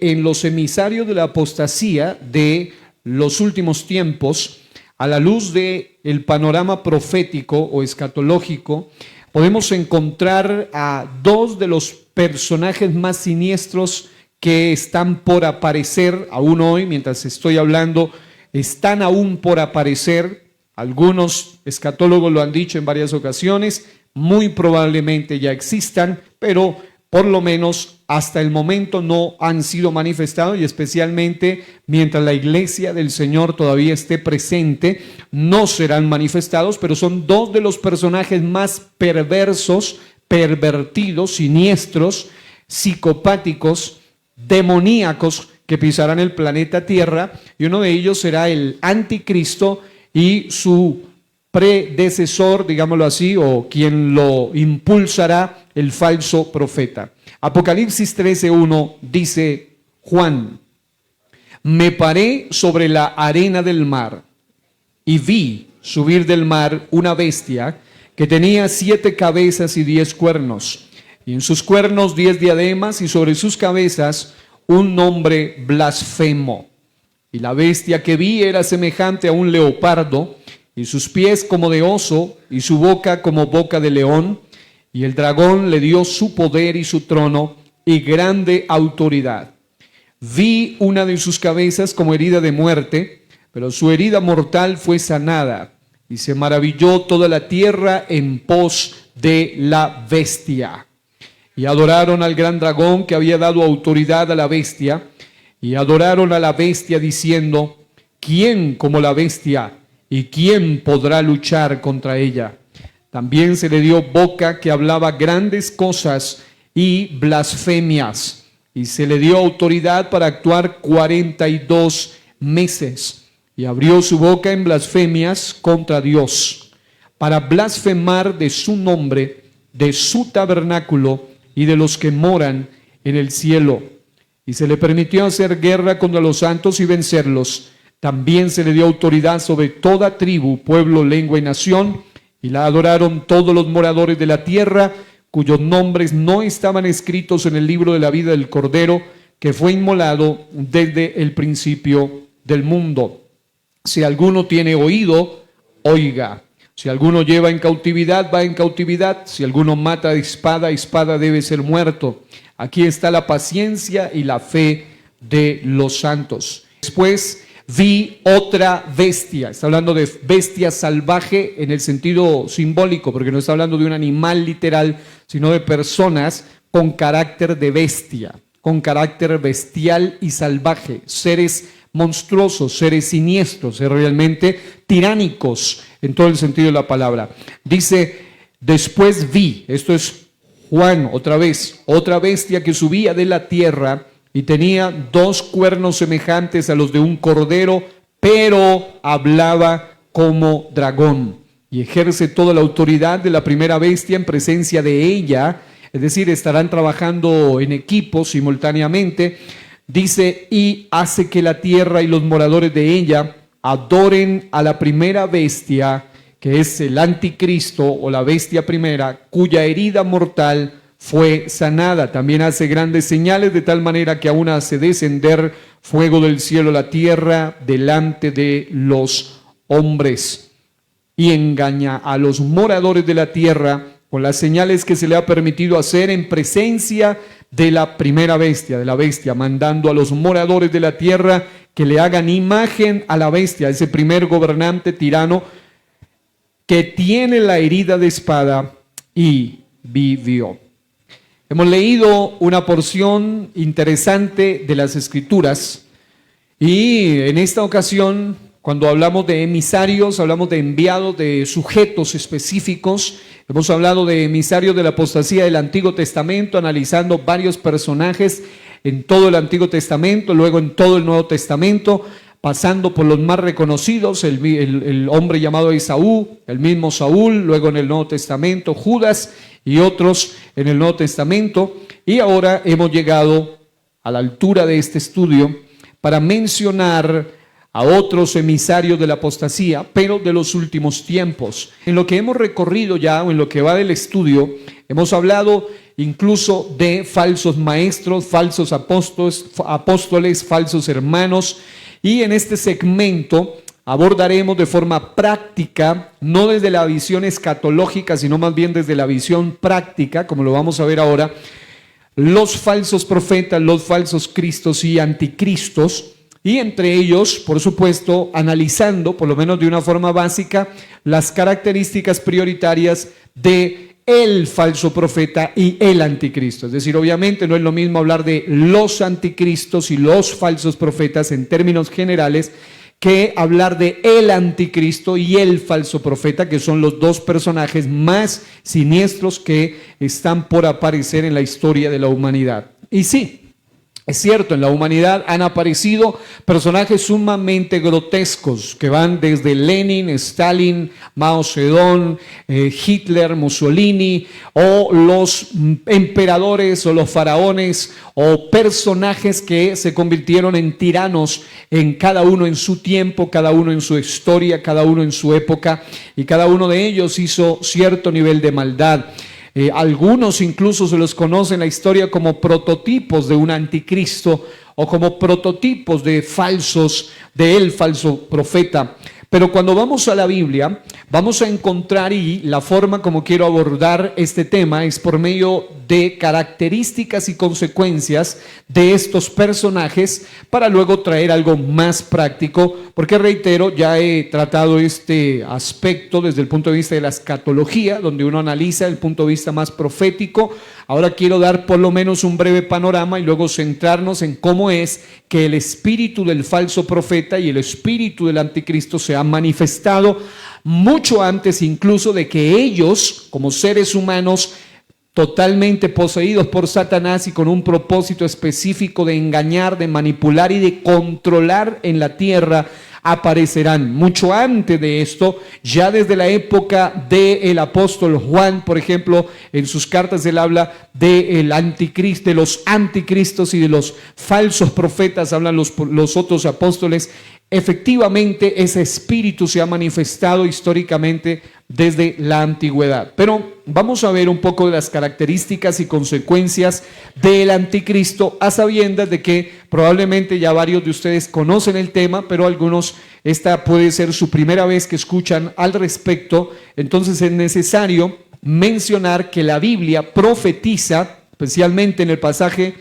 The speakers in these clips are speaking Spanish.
en los emisarios de la apostasía de los últimos tiempos, a la luz del panorama profético o escatológico, podemos encontrar a dos de los personajes más siniestros que están por aparecer aún hoy, mientras estoy hablando, están aún por aparecer. Algunos escatólogos lo han dicho en varias ocasiones, muy probablemente ya existan, pero por lo menos hasta el momento no han sido manifestados, y especialmente mientras la iglesia del Señor todavía esté presente, no serán manifestados, pero son dos de los personajes más perversos, pervertidos, siniestros, psicopáticos, demoníacos que pisarán el planeta Tierra, y uno de ellos será el anticristo y su predecesor, digámoslo así, o quien lo impulsará, el falso profeta. Apocalipsis 13:1 dice Juan: me paré sobre la arena del mar y vi subir del mar una bestia que tenía 7 cabezas y 10 cuernos, y en sus cuernos 10 diademas, y sobre sus cabezas un nombre blasfemo. Y la bestia que vi era semejante a un leopardo, y sus pies como de oso, y su boca como boca de león. Y el dragón le dio su poder y su trono y grande autoridad. Vi una de sus cabezas como herida de muerte, pero su herida mortal fue sanada, y se maravilló toda la tierra en pos de la bestia. Y adoraron al gran dragón que había dado autoridad a la bestia, y adoraron a la bestia diciendo: ¿quién como la bestia? ¿Y quién podrá luchar contra ella? También se le dio boca que hablaba grandes cosas y blasfemias, y se le dio autoridad para actuar 42 meses, y abrió su boca en blasfemias contra Dios, para blasfemar de su nombre, de su tabernáculo y de los que moran en el cielo. Y se le permitió hacer guerra contra los santos y vencerlos. También se le dio autoridad sobre toda tribu, pueblo, lengua y nación, y la adoraron todos los moradores de la tierra, cuyos nombres no estaban escritos en el libro de la vida del Cordero, que fue inmolado desde el principio del mundo. Si alguno tiene oído, oiga. Si alguno lleva en cautividad, va en cautividad. Si alguno mata a espada, espada debe ser muerto. Aquí está la paciencia y la fe de los santos. Después vi otra bestia. Está hablando de bestia salvaje en el sentido simbólico, porque no está hablando de un animal literal, sino de personas con carácter de bestia, con carácter bestial y salvaje, seres monstruosos, seres siniestros, seres realmente tiránicos en todo el sentido de la palabra. Dice: después vi, esto es Juan otra vez, otra bestia que subía de la tierra, y tenía 2 cuernos semejantes a los de un cordero, pero hablaba como dragón, y ejerce toda la autoridad de la primera bestia en presencia de ella, es decir, estarán trabajando en equipo simultáneamente. Dice: y hace que la tierra y los moradores de ella adoren a la primera bestia, que es el anticristo o la bestia primera, cuya herida mortal fue sanada. También hace grandes señales, de tal manera que aún hace descender fuego del cielo a la tierra delante de los hombres, y engaña a los moradores de la tierra con las señales que se le ha permitido hacer en presencia de la primera bestia, de la bestia, mandando a los moradores de la tierra que le hagan imagen a la bestia, ese primer gobernante tirano que tiene la herida de espada y vivió. Hemos leído una porción interesante de las Escrituras, y en esta ocasión, cuando hablamos de emisarios, hablamos de enviados, de sujetos específicos. Hemos hablado de emisarios de la apostasía del Antiguo Testamento, analizando varios personajes en todo el Antiguo Testamento, luego en todo el Nuevo Testamento, pasando por los más reconocidos, el hombre llamado Esaú, el mismo Saúl, luego en el Nuevo Testamento, Judas y otros en el Nuevo Testamento. Y ahora hemos llegado a la altura de este estudio para mencionar a otros emisarios de la apostasía, pero de los últimos tiempos. En lo que hemos recorrido ya, o en lo que va del estudio, Hemos hablado incluso de falsos maestros, falsos apóstoles, falsos hermanos, y en este segmento abordaremos de forma práctica, no desde la visión escatológica, sino más bien desde la visión práctica, como lo vamos a ver ahora, los falsos profetas, los falsos cristos y anticristos, y entre ellos, por supuesto, analizando, por lo menos de una forma básica, las características prioritarias de el falso profeta y el anticristo. Es decir, obviamente no es lo mismo hablar de los anticristos y los falsos profetas en términos generales que hablar de el anticristo y el falso profeta, que son los dos personajes más siniestros que están por aparecer en la historia de la humanidad. Y sí, es cierto, en la humanidad han aparecido personajes sumamente grotescos que van desde Lenin, Stalin, Mao Zedong, Hitler, Mussolini, o los emperadores o los faraones o personajes que se convirtieron en tiranos, en cada uno en su tiempo, cada uno en su historia, cada uno en su época, y cada uno de ellos hizo cierto nivel de maldad. Algunos incluso se los conoce en la historia como prototipos de un anticristo o como prototipos de el falso profeta. Pero cuando vamos a la Biblia, vamos a encontrar, y la forma como quiero abordar este tema es por medio de características y consecuencias de estos personajes, para luego traer algo más práctico, porque reitero, ya he tratado este aspecto desde el punto de vista de la escatología, donde uno analiza el punto de vista más profético. Ahora quiero dar por lo menos un breve panorama y luego centrarnos en cómo es que el espíritu del falso profeta y el espíritu del anticristo se han manifestado mucho antes incluso de que ellos, como seres humanos totalmente poseídos por Satanás y con un propósito específico de engañar, de manipular y de controlar en la tierra, aparecerán. Mucho antes de esto, ya desde la época del apóstol Juan, por ejemplo, en sus cartas él habla del anticristo, de los anticristos y de los falsos profetas, hablan los otros apóstoles. Efectivamente, ese espíritu se ha manifestado históricamente desde la antigüedad. Pero vamos a ver un poco de las características y consecuencias del anticristo, a sabiendas de que probablemente ya varios de ustedes conocen el tema, pero algunos, esta puede ser su primera vez que escuchan al respecto. Entonces es necesario mencionar que la Biblia profetiza, especialmente en el pasaje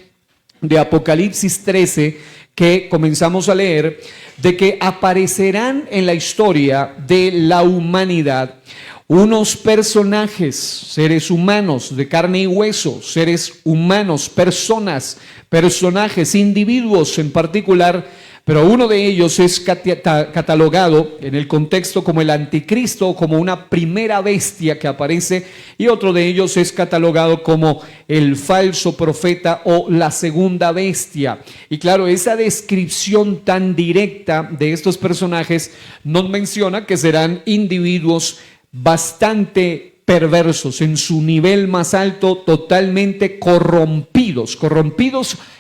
de Apocalipsis 13, que comenzamos a leer, de que aparecerán en la historia de la humanidad unos personajes, seres humanos de carne y hueso, seres humanos, personajes, individuos en particular, pero uno de ellos es catalogado en el contexto como el anticristo, como una primera bestia que aparece, y otro de ellos es catalogado como el falso profeta o la segunda bestia. Y claro, esa descripción tan directa de estos personajes nos menciona que serán individuos bastante perversos, en su nivel más alto, totalmente corrompidos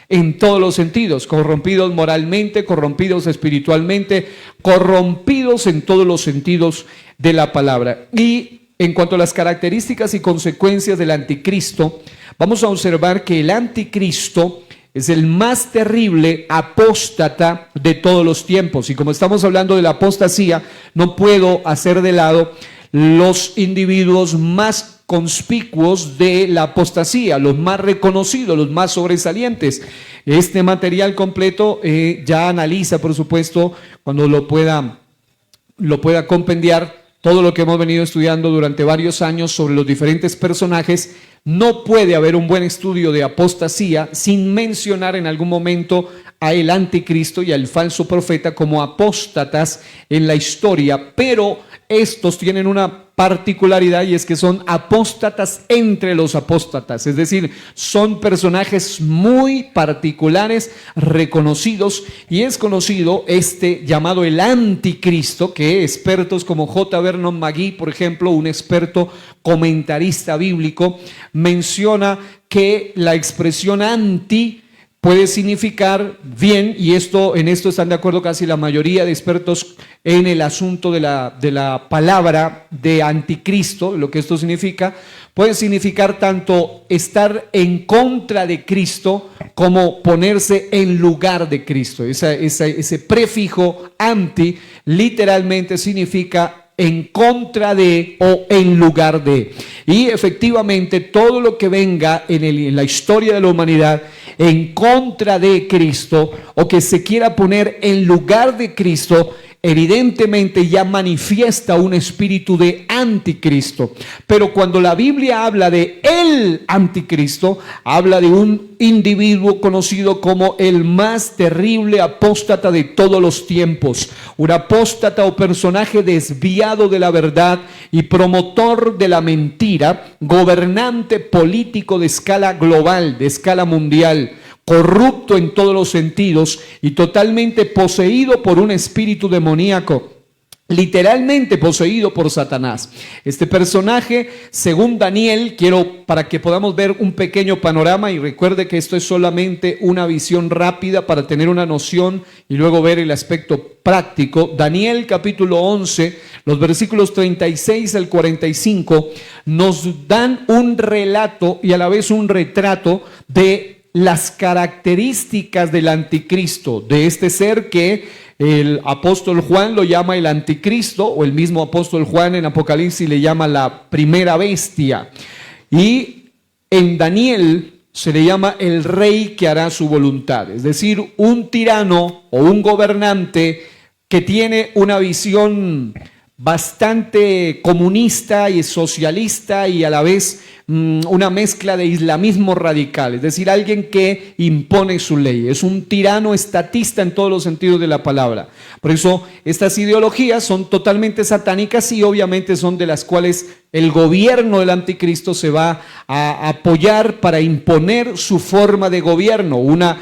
en todos los sentidos, corrompidos moralmente, corrompidos espiritualmente, corrompidos en todos los sentidos de la palabra. Y en cuanto a las características y consecuencias del anticristo, vamos a observar que el anticristo es el más terrible apóstata de todos los tiempos. Y como estamos hablando de la apostasía, no puedo hacer de lado los individuos más conspicuos de la apostasía, los más reconocidos, los más sobresalientes. Este material completo ya analiza, por supuesto, cuando lo pueda compendiar, todo lo que hemos venido estudiando durante varios años sobre los diferentes personajes. No puede haber un buen estudio de apostasía sin mencionar en algún momento a el anticristo y al falso profeta como apóstatas en la historia, pero estos tienen una particularidad, y es que son apóstatas entre los apóstatas, es decir, son personajes muy particulares, reconocidos, y es conocido este llamado el anticristo, que expertos como J. Vernon McGee, por ejemplo, un experto comentarista bíblico, menciona que la expresión anti puede significar bien, y en esto están de acuerdo casi la mayoría de expertos en el asunto de la palabra de anticristo, lo que esto significa, puede significar tanto estar en contra de Cristo como ponerse en lugar de Cristo. Ese prefijo anti literalmente significa en contra de o en lugar de. Y efectivamente todo lo que venga en la historia de la humanidad en contra de Cristo o que se quiera poner en lugar de Cristo, evidentemente ya manifiesta un espíritu de anticristo. Pero cuando la Biblia habla de el anticristo, habla de un individuo conocido como el más terrible apóstata de todos los tiempos, un apóstata o personaje desviado de la verdad y promotor de la mentira, gobernante político de escala global, de escala mundial, corrupto en todos los sentidos y totalmente poseído por un espíritu demoníaco, literalmente poseído por Satanás. Este personaje, según Daniel, para que podamos ver un pequeño panorama, y recuerde que esto es solamente una visión rápida para tener una noción y luego ver el aspecto práctico. Daniel capítulo 11, los versículos 36 al 45, nos dan un relato y a la vez un retrato de las características del anticristo, de este ser que el apóstol Juan lo llama el anticristo, o el mismo apóstol Juan en Apocalipsis le llama la primera bestia, y en Daniel se le llama el rey que hará su voluntad, es decir, un tirano o un gobernante que tiene una visión bastante comunista y socialista y a la vez una mezcla de islamismo radical, es decir, alguien que impone su ley, es un tirano estatista en todos los sentidos de la palabra. Por eso estas ideologías son totalmente satánicas y obviamente son de las cuales el gobierno del anticristo se va a apoyar para imponer su forma de gobierno, una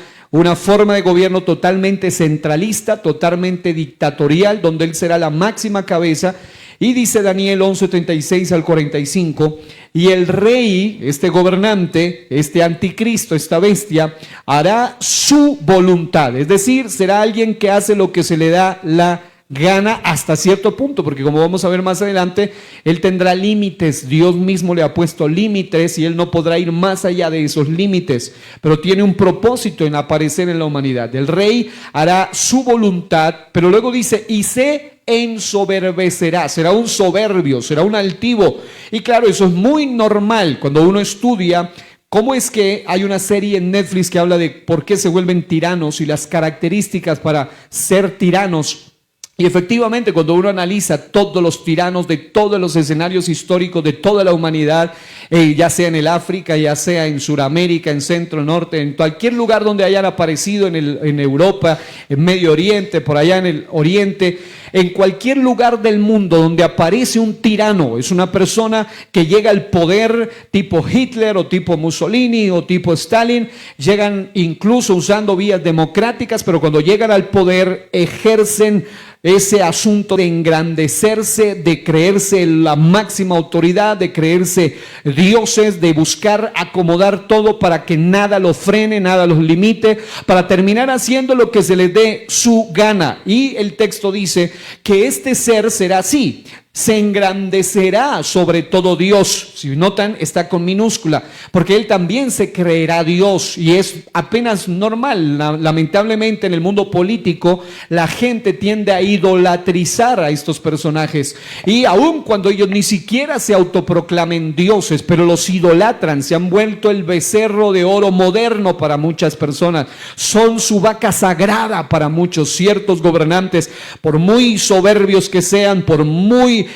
forma de gobierno totalmente centralista, totalmente dictatorial, donde él será la máxima cabeza. Y dice Daniel 11:36 al 45, y el rey, este gobernante, este anticristo, esta bestia, hará su voluntad, es decir, será alguien que hace lo que se le da la gana hasta cierto punto, porque como vamos a ver más adelante, él tendrá límites. Dios mismo le ha puesto límites y él no podrá ir más allá de esos límites, pero tiene un propósito en aparecer en la humanidad. El rey hará su voluntad, pero luego dice, y se ensoberbecerá, será un soberbio, será un altivo. Y claro, eso es muy normal cuando uno estudia cómo es que hay una serie en Netflix que habla de por qué se vuelven tiranos y las características para ser tiranos. Y efectivamente, cuando uno analiza todos los tiranos de todos los escenarios históricos de toda la humanidad, ya sea en el África, ya sea en Sudamérica, en Centro, Norte, en cualquier lugar donde hayan aparecido en Europa, en Medio Oriente, por allá en el Oriente, en cualquier lugar del mundo donde aparece un tirano, es una persona que llega al poder tipo Hitler o tipo Mussolini o tipo Stalin, llegan incluso usando vías democráticas, pero cuando llegan al poder ejercen ese asunto de engrandecerse, de creerse la máxima autoridad, de creerse dioses, de buscar acomodar todo para que nada los frene, nada los limite, para terminar haciendo lo que se les dé su gana. Y el texto dice que este ser será así, se engrandecerá sobre todo Dios. Si notan, está con minúscula, porque él también se creerá Dios y es apenas normal. Lamentablemente en el mundo político la gente tiende a idolatrizar a estos personajes y aun cuando ellos ni siquiera se autoproclamen dioses, pero los idolatran, se han vuelto el becerro de oro moderno para muchas personas, son su vaca sagrada para muchos. Ciertos gobernantes, por muy soberbios que sean, por muy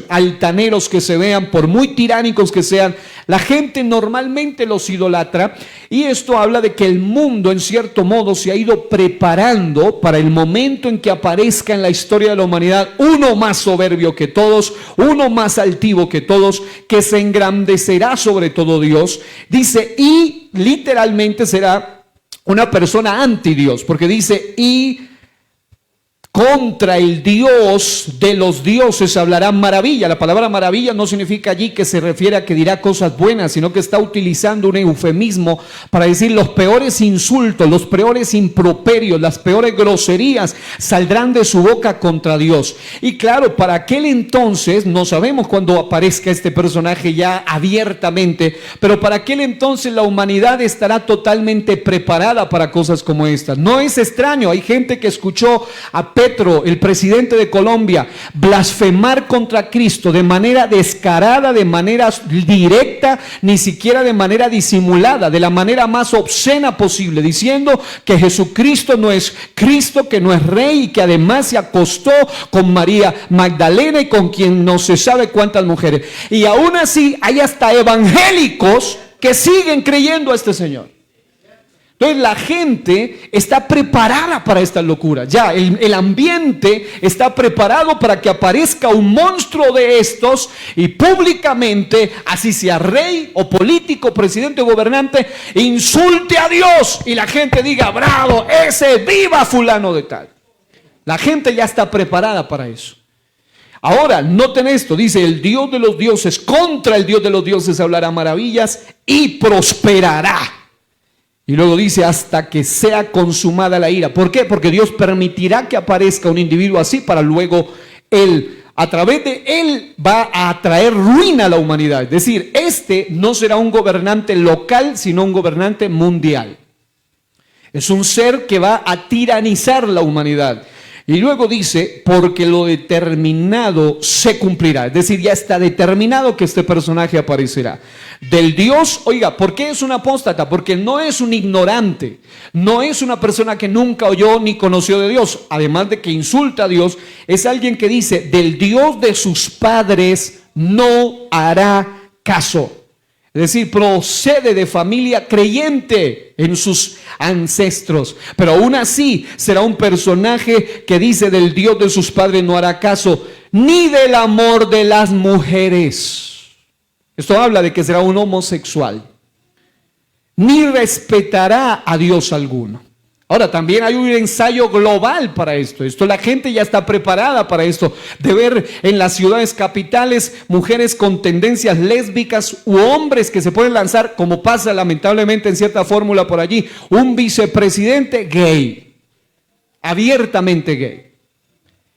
altaneros que se vean, por muy tiránicos que sean, la gente normalmente los idolatra. Y esto habla de que el mundo en cierto modo se ha ido preparando para el momento en que aparezca en la historia de la humanidad uno más soberbio que todos, uno más altivo que todos, que se engrandecerá sobre todo Dios. Dice, y literalmente será una persona anti Dios, porque dice, y Contra el Dios de los dioses hablará maravilla. La palabra maravilla no significa allí que se refiere a que dirá cosas buenas, sino que está utilizando un eufemismo para decir los peores insultos, los peores improperios, las peores groserías saldrán de su boca contra Dios. Y claro, para aquel entonces, no sabemos cuándo aparezca este personaje ya abiertamente, pero para aquel entonces la humanidad estará totalmente preparada para cosas como estas. No es extraño, hay gente que escuchó a Petro, el presidente de Colombia, blasfemar contra Cristo de manera descarada, de manera directa, ni siquiera de manera disimulada, de la manera más obscena posible, diciendo que Jesucristo no es Cristo, que no es rey y que además se acostó con María Magdalena y con quien no se sabe cuántas mujeres. Y aún así hay hasta evangélicos que siguen creyendo a este señor. Entonces la gente está preparada para esta locura. Ya el ambiente está preparado para que aparezca un monstruo de estos y públicamente, así sea rey o político, presidente o gobernante, insulte a Dios y la gente diga: bravo, ese, viva fulano de tal. La gente ya está preparada para eso. Ahora, noten esto, dice: el Dios de los dioses, contra el Dios de los dioses hablará maravillas y prosperará. Y luego dice: hasta que sea consumada la ira. ¿Por qué? Porque Dios permitirá que aparezca un individuo así para luego él, a través de él, va a traer ruina a la humanidad. Es decir, este no será un gobernante local, sino un gobernante mundial. Es un ser que va a tiranizar la humanidad. Y luego dice: porque lo determinado se cumplirá. Es decir, ya está determinado que este personaje aparecerá. Del Dios, oiga, ¿por qué es un apóstata? Porque no es un ignorante, no es una persona que nunca oyó ni conoció de Dios. Además de que insulta a Dios, es alguien que dice: del Dios de sus padres no hará caso. Es decir, procede de familia creyente en sus ancestros, pero aún así será un personaje que dice: del Dios de sus padres no hará caso, ni del amor de las mujeres. Esto habla de que será un homosexual, ni respetará a Dios alguno. Ahora, también hay un ensayo global para esto. La gente ya está preparada para esto, de ver en las ciudades capitales mujeres con tendencias lésbicas u hombres que se pueden lanzar, como pasa lamentablemente en cierta fórmula por allí, un vicepresidente gay, abiertamente gay.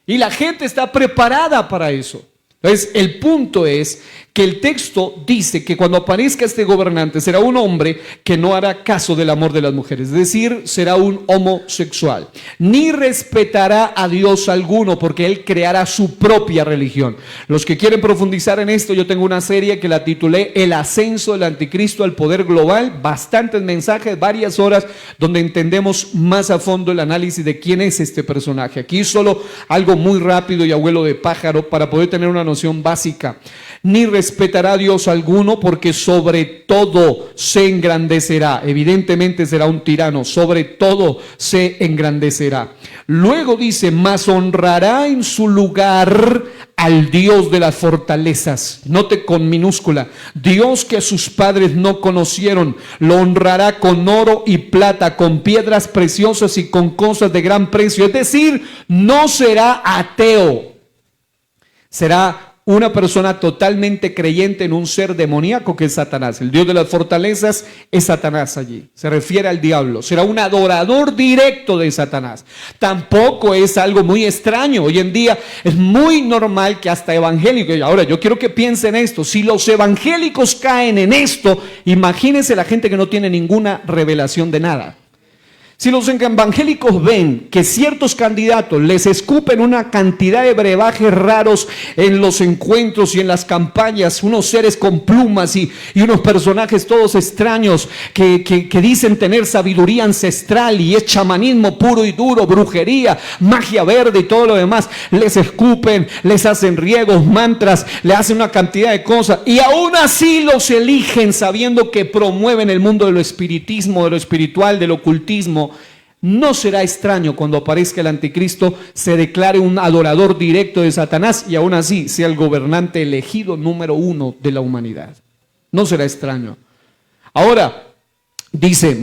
Y la gente está preparada para eso. Entonces, el punto es que el texto dice que cuando aparezca este gobernante será un hombre que no hará caso del amor de las mujeres, es decir, será un homosexual, ni respetará a Dios alguno, porque él creará su propia religión. Los que quieren profundizar en esto, yo tengo una serie que la titulé El ascenso del anticristo al poder global, bastantes mensajes, varias horas, donde entendemos más a fondo el análisis de quién es este personaje. Aquí solo algo muy rápido y a vuelo de pájaro para poder tener una noción básica. Ni respetará a Dios alguno, porque sobre todo se engrandecerá. Evidentemente será un tirano, sobre todo se engrandecerá. Luego dice: mas honrará en su lugar al Dios de las fortalezas. Note con minúscula: Dios que sus padres no conocieron, lo honrará con oro y plata, con piedras preciosas y con cosas de gran precio. Es decir, no será ateo, será una persona totalmente creyente en un ser demoníaco que es Satanás. El Dios de las fortalezas es Satanás allí. Se refiere al diablo. Será un adorador directo de Satanás. Tampoco es algo muy extraño. Hoy en día es muy normal que hasta evangélicos. Ahora, yo quiero que piensen esto. Si los evangélicos caen en esto, imagínense la gente que no tiene ninguna revelación de nada. Si los evangélicos ven que ciertos candidatos les escupen una cantidad de brebajes raros en los encuentros y en las campañas, unos seres con plumas y unos personajes todos extraños que dicen tener sabiduría ancestral y es chamanismo puro y duro, brujería, magia verde y todo lo demás, les escupen, les hacen riegos, mantras, le hacen una cantidad de cosas y aún así los eligen sabiendo que promueven el mundo de lo espiritismo, de lo espiritual, del ocultismo. No será extraño cuando aparezca el anticristo, se declare un adorador directo de Satanás y aún así sea el gobernante elegido número 1 de la humanidad. No será extraño. Ahora, dice,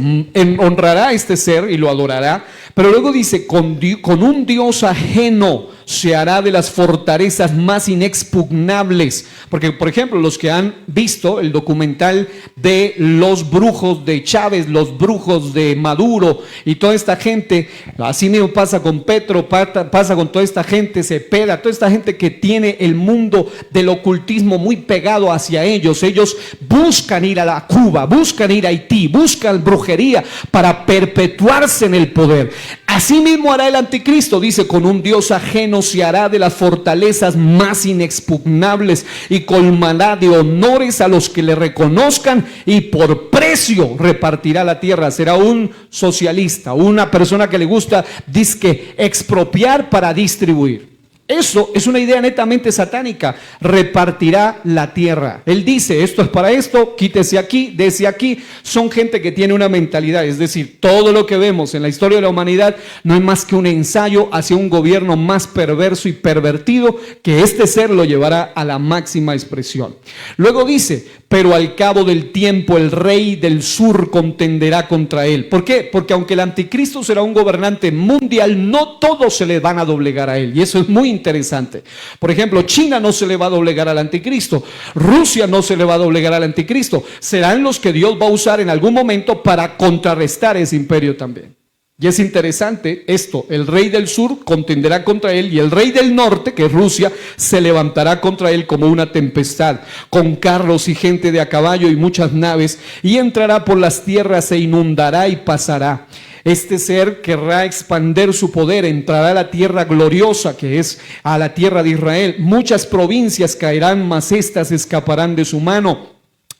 honrará a este ser y lo adorará, pero luego dice, con un Dios ajeno se hará de las fortalezas más inexpugnables. Porque, por ejemplo, los que han visto el documental de los brujos de Chávez, los brujos de Maduro y toda esta gente, así mismo pasa con Petro, pasa con toda esta gente, Cepeda, toda esta gente que tiene el mundo del ocultismo muy pegado hacia ellos. Ellos buscan ir a la Cuba, buscan ir a Haití, buscan brujería para perpetuarse en el poder. Así mismo hará el anticristo, dice, con un Dios ajeno se hará de las fortalezas más inexpugnables y colmará de honores a los que le reconozcan y por precio repartirá la tierra. Será un socialista, una persona que le gusta, dizque, expropiar para distribuir. Eso es una idea netamente satánica. Repartirá la tierra. Él dice, esto es para esto, quítese aquí, dese aquí. Son gente que tiene una mentalidad, es decir, todo lo que vemos en la historia de la humanidad no es más que un ensayo hacia un gobierno más perverso y pervertido, que este ser lo llevará a la máxima expresión. Luego dice, pero al cabo del tiempo el rey del sur contenderá contra él. ¿Por qué? Porque aunque el anticristo será un gobernante mundial, no todos se le van a doblegar a él, y eso es muy interesante. Por ejemplo, China no se le va a doblegar al anticristo, Rusia no se le va a doblegar al anticristo. Serán los que Dios va a usar en algún momento para contrarrestar ese imperio también. Y es interesante esto, el rey del sur contenderá contra él y el rey del norte, que es Rusia, se levantará contra él como una tempestad, con carros y gente de a caballo y muchas naves, y entrará por las tierras, se inundará y pasará. Este ser querrá expandir su poder, entrará a la tierra gloriosa, que es a la tierra de Israel. Muchas provincias caerán, mas estas escaparán de su mano.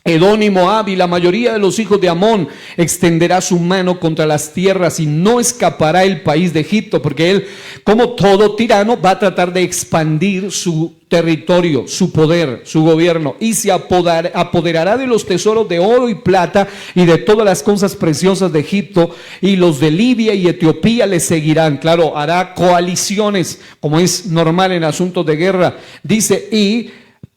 Edom y Moab y la mayoría de los hijos de Amón extenderá su mano contra las tierras y no escapará el país de Egipto, porque él, como todo tirano, va a tratar de expandir su territorio, su poder, su gobierno, y se apoderará de los tesoros de oro y plata y de todas las cosas preciosas de Egipto, y los de Libia y Etiopía le seguirán. Claro, hará coaliciones, como es normal en asuntos de guerra. Dice,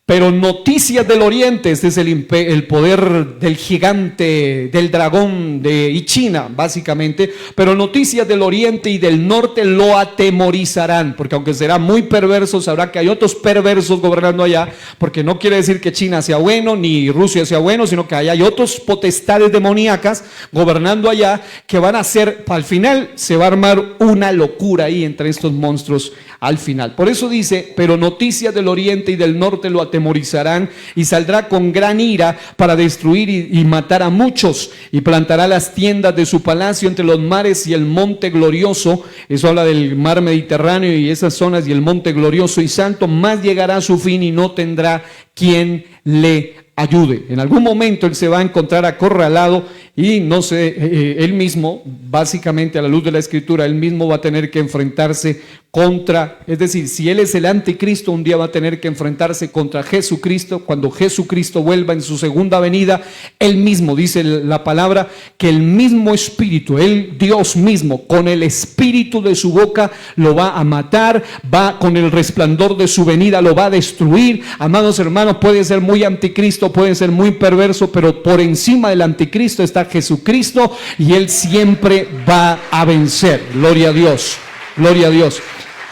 pero noticias del oriente, este es el poder del gigante, del dragón y China, básicamente. Pero noticias del oriente y del norte lo atemorizarán, porque aunque será muy perverso, sabrá que hay otros perversos gobernando allá, porque no quiere decir que China sea bueno, ni Rusia sea bueno, sino que allá hay otros potestades demoníacas gobernando allá, que van a hacer, al final se va a armar una locura ahí entre estos monstruos al final. Por eso dice, pero noticias del oriente y del norte lo atemorizarán, y saldrá con gran ira para destruir y matar a muchos, y plantará las tiendas de su palacio entre los mares y el monte glorioso. Eso habla del mar Mediterráneo y esas zonas y el monte glorioso y santo. Más llegará a su fin y no tendrá quien le ayude. En algún momento él se va a encontrar acorralado y no sé, él mismo, básicamente a la luz de la escritura, él mismo va a tener que enfrentarse contra, es decir, si él es el anticristo, un día va a tener que enfrentarse contra Jesucristo. Cuando Jesucristo vuelva en su segunda venida, él mismo, dice la palabra, que el mismo espíritu, el Dios mismo, con el espíritu de su boca lo va a matar, va con el resplandor de su venida, lo va a destruir. Amados hermanos, puede ser muy anticristo, puede ser muy perverso, pero por encima del anticristo está Jesucristo, y él siempre va a vencer. Gloria a Dios, gloria a Dios.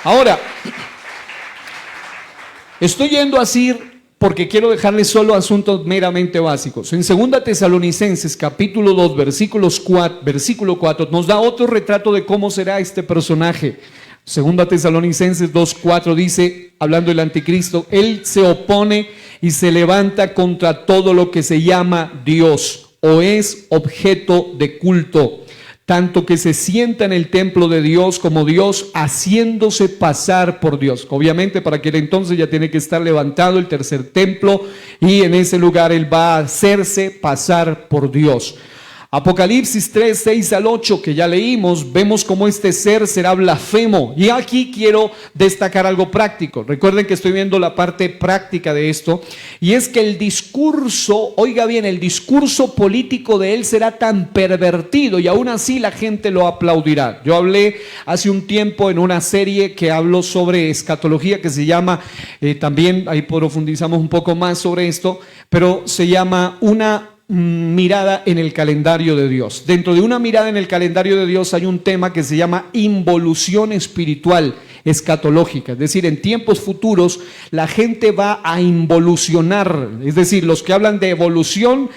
Ahora, estoy yendo así porque quiero dejarles solo asuntos meramente básicos. En 2 Tesalonicenses capítulo 2 versículo 4 nos da otro retrato de cómo será este personaje. 2 Tesalonicenses 2:4 dice, hablando del anticristo, él se opone y se levanta contra todo lo que se llama Dios o es objeto de culto, tanto que se sienta en el templo de Dios como Dios, haciéndose pasar por Dios. Obviamente para aquel entonces ya tiene que estar levantado el tercer templo, y en ese lugar él va a hacerse pasar por Dios. Apocalipsis 3, 6 al 8, que ya leímos, vemos cómo este ser será blasfemo. Y aquí quiero destacar algo práctico. Recuerden que estoy viendo la parte práctica de esto, y es que el discurso, oiga bien, el discurso político de él será tan pervertido, y aún así la gente lo aplaudirá. Yo hablé hace un tiempo en una serie que hablo sobre escatología, que se llama, también ahí profundizamos un poco más sobre esto, pero se llama mirada en el calendario de Dios. Dentro de una mirada en el calendario de Dios hay un tema que se llama involución espiritual escatológica, es decir, en tiempos futuros la gente va a involucionar, es decir, los que hablan de evolución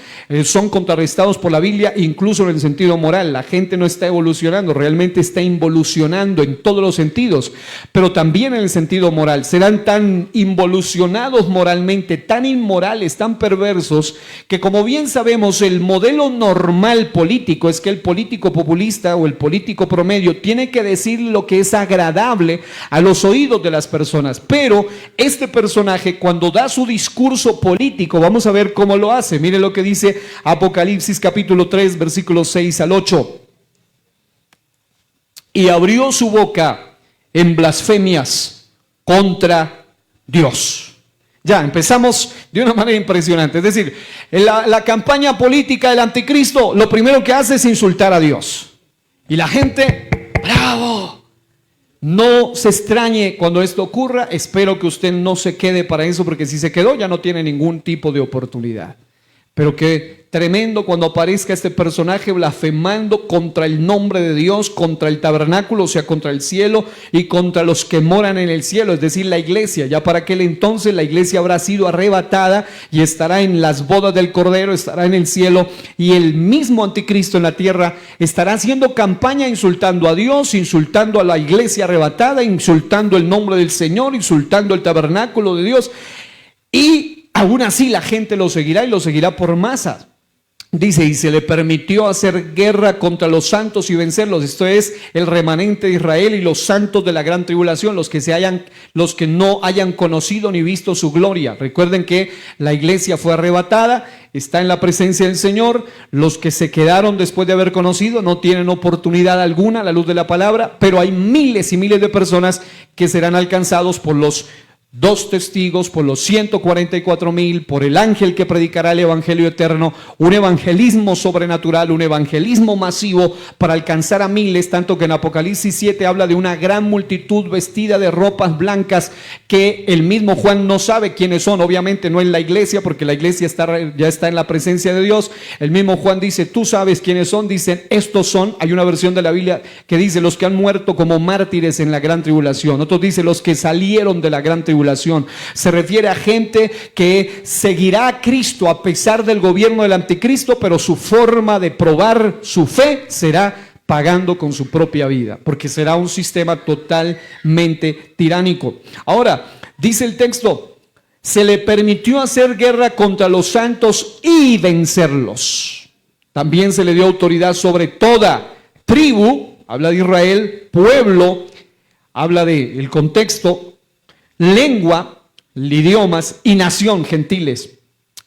son contrarrestados por la Biblia, incluso en el sentido moral. La gente no está evolucionando, realmente está involucionando en todos los sentidos, pero también en el sentido moral. Serán tan involucionados moralmente, tan inmorales, tan perversos, que como bien sabemos, el modelo normal político es que el político populista o el político promedio tiene que decir lo que es agradable a los oídos de las personas, pero este personaje, cuando da su discurso político, vamos a ver cómo lo hace. Mire lo que dice Apocalipsis capítulo 3 versículos 6 al 8. Y abrió su boca en blasfemias contra Dios. Ya empezamos de una manera impresionante. Es decir, la campaña política del anticristo, lo primero que hace es insultar a Dios. Y la gente, ¡bravo! No se extrañe cuando esto ocurra. Espero que usted no se quede para eso, porque si se quedó ya no tiene ningún tipo de oportunidad. Pero qué tremendo cuando aparezca este personaje blasfemando contra el nombre de Dios, contra el tabernáculo, o sea, contra el cielo y contra los que moran en el cielo, es decir, la iglesia. Ya para aquel entonces la iglesia habrá sido arrebatada y estará en las bodas del Cordero, estará en el cielo, y el mismo anticristo en la tierra estará haciendo campaña insultando a Dios, insultando a la iglesia arrebatada, insultando el nombre del Señor, insultando el tabernáculo de Dios, y aún así la gente lo seguirá, y lo seguirá por masas. Dice, y se le permitió hacer guerra contra los santos y vencerlos. Esto es el remanente de Israel y los santos de la gran tribulación, los que no hayan conocido ni visto su gloria. Recuerden que la iglesia fue arrebatada, está en la presencia del Señor. Los que se quedaron después de haber conocido no tienen oportunidad alguna a la luz de la palabra, pero hay miles y miles de personas que serán alcanzados por los dos testigos, por los 144,000, por el ángel que predicará el evangelio eterno, un evangelismo sobrenatural, un evangelismo masivo para alcanzar a miles, tanto que en Apocalipsis 7 habla de una gran multitud vestida de ropas blancas que el mismo Juan no sabe quiénes son, obviamente no en la iglesia, porque la iglesia ya está en la presencia de Dios. El mismo Juan dice, tú sabes quiénes son. Dicen, estos son, hay una versión de la Biblia que dice, los que han muerto como mártires en la gran tribulación. Otros dicen, los que salieron de la gran tribulación. Se refiere a gente que seguirá a Cristo a pesar del gobierno del anticristo, pero su forma de probar su fe será pagando con su propia vida, porque será un sistema totalmente tiránico. Ahora, dice el texto, se le permitió hacer guerra contra los santos y vencerlos. También se le dio autoridad sobre toda tribu, habla de Israel, pueblo, habla del contexto, lengua, idiomas y nación, gentiles.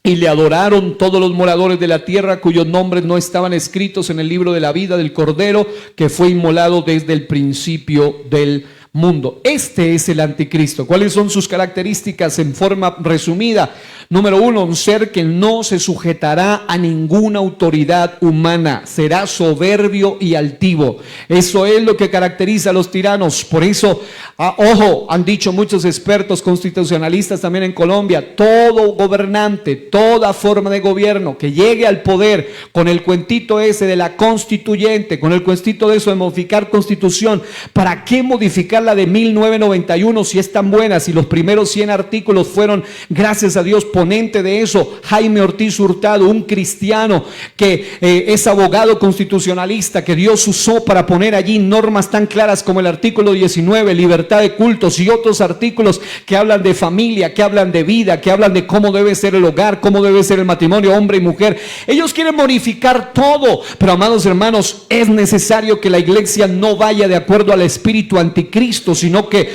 Y le adoraron todos los moradores de la tierra cuyos nombres no estaban escritos en el libro de la vida del Cordero, que fue inmolado desde el principio del mundo. Este es el anticristo. ¿Cuáles son sus características en forma resumida? Número 1, un ser que no se sujetará a ninguna autoridad humana, será soberbio y altivo. Eso es lo que caracteriza a los tiranos. Por eso, ojo, han dicho muchos expertos constitucionalistas también en Colombia, todo gobernante, toda forma de gobierno que llegue al poder con el cuentito ese de la constituyente, con el cuentito de eso de modificar constitución, ¿para qué modificar la de 1991 si es tan buena? Si los primeros 100 artículos fueron, gracias a Dios, ponente de eso, Jaime Ortiz Hurtado, un cristiano que es abogado constitucionalista, que Dios usó para poner allí normas tan claras como el artículo 19, libertad de cultos, y otros artículos que hablan de familia, que hablan de vida, que hablan de cómo debe ser el hogar, cómo debe ser el matrimonio, hombre y mujer. Ellos quieren modificar todo, pero amados hermanos, es necesario que la iglesia no vaya de acuerdo al espíritu anticristo, sino que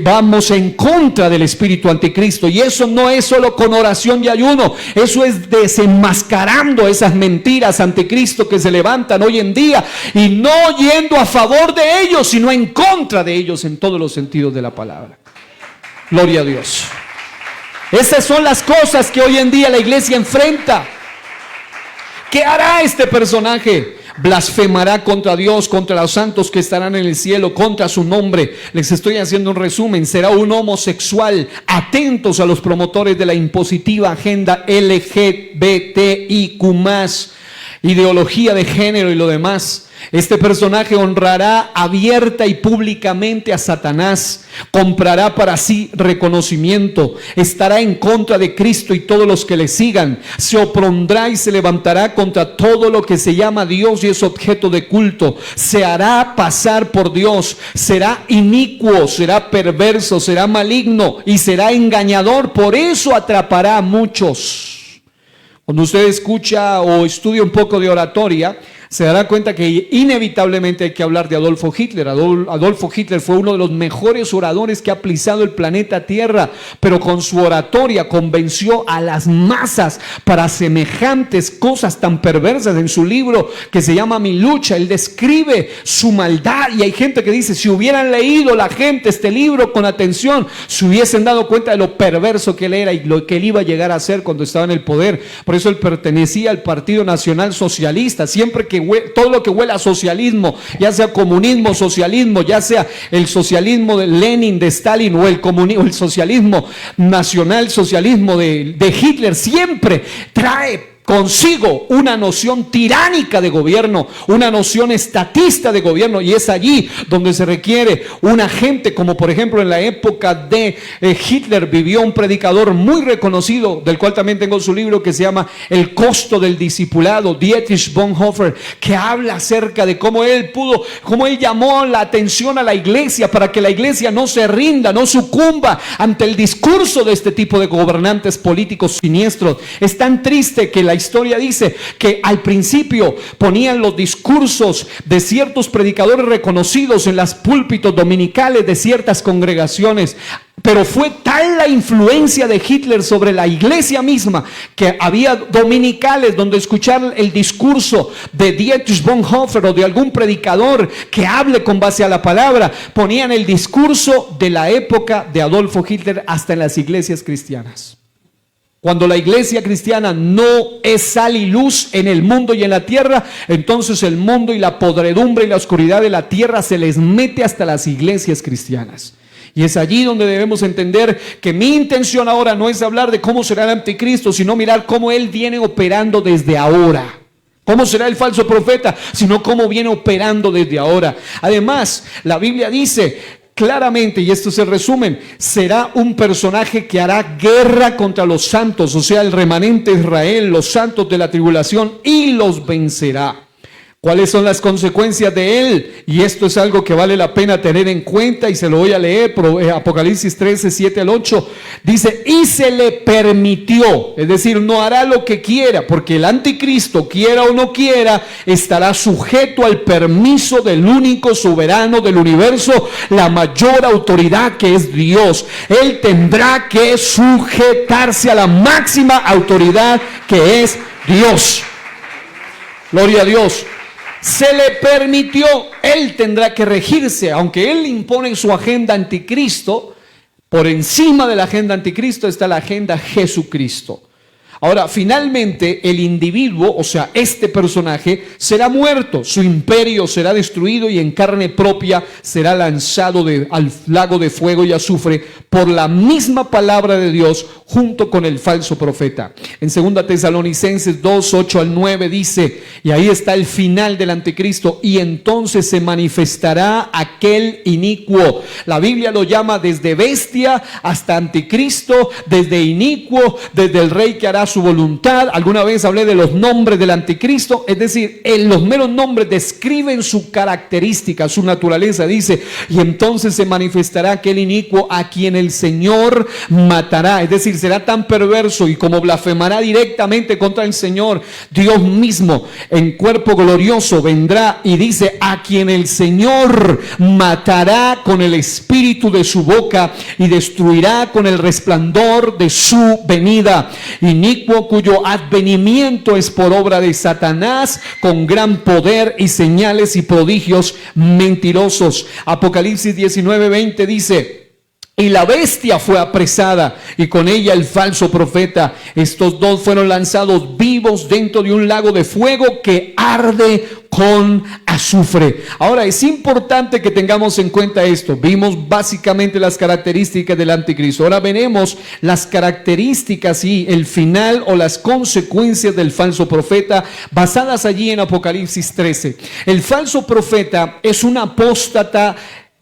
vamos en contra del espíritu anticristo, y eso no es solo con oración y ayuno, eso es desenmascarando esas mentiras anticristo que se levantan hoy en día, y no yendo a favor de ellos, sino en contra de ellos en todos los sentidos de la palabra. Gloria a Dios. Esas son las cosas que hoy en día la iglesia enfrenta. ¿Qué hará este personaje? blasfemará contra Dios, contra los santos que estarán en el cielo, contra su nombre. Les estoy haciendo un resumen. Será un homosexual. Atentos a los promotores de la impositiva agenda LGBTIQ+, ideología de género y lo demás. Este personaje honrará abierta y públicamente a Satanás, comprará para sí reconocimiento, estará en contra de Cristo y todos los que le sigan, se opondrá y se levantará contra todo lo que se llama Dios y es objeto de culto, se hará pasar por Dios, será inicuo, será perverso, será maligno y será engañador, por eso atrapará a muchos. Cuando usted escucha o estudia un poco de oratoria, se dará cuenta que inevitablemente hay que hablar de Adolfo Hitler. Adolfo Hitler fue uno de los mejores oradores que ha pisado el planeta Tierra, pero con su oratoria convenció a las masas para semejantes cosas tan perversas. En su libro que se llama Mi lucha, él describe su maldad, y hay gente que dice, si hubieran leído la gente este libro con atención, se hubiesen dado cuenta de lo perverso que él era y lo que él iba a llegar a ser cuando estaba en el poder. Por eso él pertenecía al Partido Nacional Socialista. Siempre que todo lo que huela a socialismo, ya sea comunismo, socialismo, ya sea el socialismo de Lenin, de Stalin, o el socialismo nacional, socialismo de Hitler, siempre trae consigo una noción tiránica de gobierno, una noción estatista de gobierno, y es allí donde se requiere un agente, como por ejemplo en la época de Hitler vivió un predicador muy reconocido, del cual también tengo su libro, que se llama El costo del discipulado, Dietrich Bonhoeffer, que habla acerca de cómo él llamó la atención a la iglesia para que la iglesia no se rinda, no sucumba ante el discurso de este tipo de gobernantes políticos siniestros. Es tan triste que la historia dice que al principio ponían los discursos de ciertos predicadores reconocidos en las púlpitos dominicales de ciertas congregaciones, pero fue tal la influencia de Hitler sobre la iglesia misma que había dominicales donde escuchar el discurso de Dietrich Bonhoeffer o de algún predicador que hable con base a la palabra. Ponían el discurso de la época de Adolfo Hitler hasta en las iglesias cristianas. Cuando la iglesia cristiana no es sal y luz en el mundo y en la tierra, entonces el mundo y la podredumbre y la oscuridad de la tierra se les mete hasta las iglesias cristianas. Y es allí donde debemos entender que mi intención ahora no es hablar de cómo será el anticristo, sino mirar cómo él viene operando desde ahora. ¿Cómo será el falso profeta? Sino cómo viene operando desde ahora. Además, la Biblia dice claramente, y esto es el resumen, será un personaje que hará guerra contra los santos, o sea, el remanente de Israel, los santos de la tribulación, y los vencerá. ¿Cuáles son las consecuencias de él? Y esto es algo que vale la pena tener en cuenta, y se lo voy a leer, Apocalipsis 13, 7 al 8. Dice, y se le permitió, es decir, no hará lo que quiera, porque el anticristo, quiera o no quiera, estará sujeto al permiso del único soberano del universo, la mayor autoridad, que es Dios. Él tendrá que sujetarse a la máxima autoridad, que es Dios. Gloria a Dios. Se le permitió, él tendrá que regirse, aunque él impone su agenda anticristo, por encima de la agenda anticristo está la agenda Jesucristo. Ahora, finalmente, el individuo, o sea, este personaje, será muerto, su imperio será destruido y en carne propia será lanzado al lago de fuego y azufre por la misma palabra de Dios junto con el falso profeta. En 2 Tesalonicenses 2, 8 al 9 dice, y ahí está el final del anticristo, y entonces se manifestará aquel inicuo. La Biblia lo llama desde bestia hasta anticristo, desde inicuo, desde el rey que hará su voluntad. Alguna vez hablé de los nombres del anticristo, es decir, los meros nombres describen su característica, su naturaleza. Dice, y entonces se manifestará aquel inicuo a quien el Señor matará, es decir, será tan perverso y como blasfemará directamente contra el Señor, Dios mismo en cuerpo glorioso vendrá y dice, a quien el Señor matará con el espíritu de su boca y destruirá con el resplandor de su venida. Inicuo cuyo advenimiento es por obra de Satanás, con gran poder y señales y prodigios mentirosos. Apocalipsis 19:20 dice, y la bestia fue apresada y con ella el falso profeta. Estos dos fueron lanzados vivos vivos dentro de un lago de fuego que arde con azufre. Ahora, es importante que tengamos en cuenta esto. Vimos básicamente las características del anticristo. Ahora veremos las características y el final o las consecuencias del falso profeta basadas allí en Apocalipsis 13. El falso profeta es un apóstata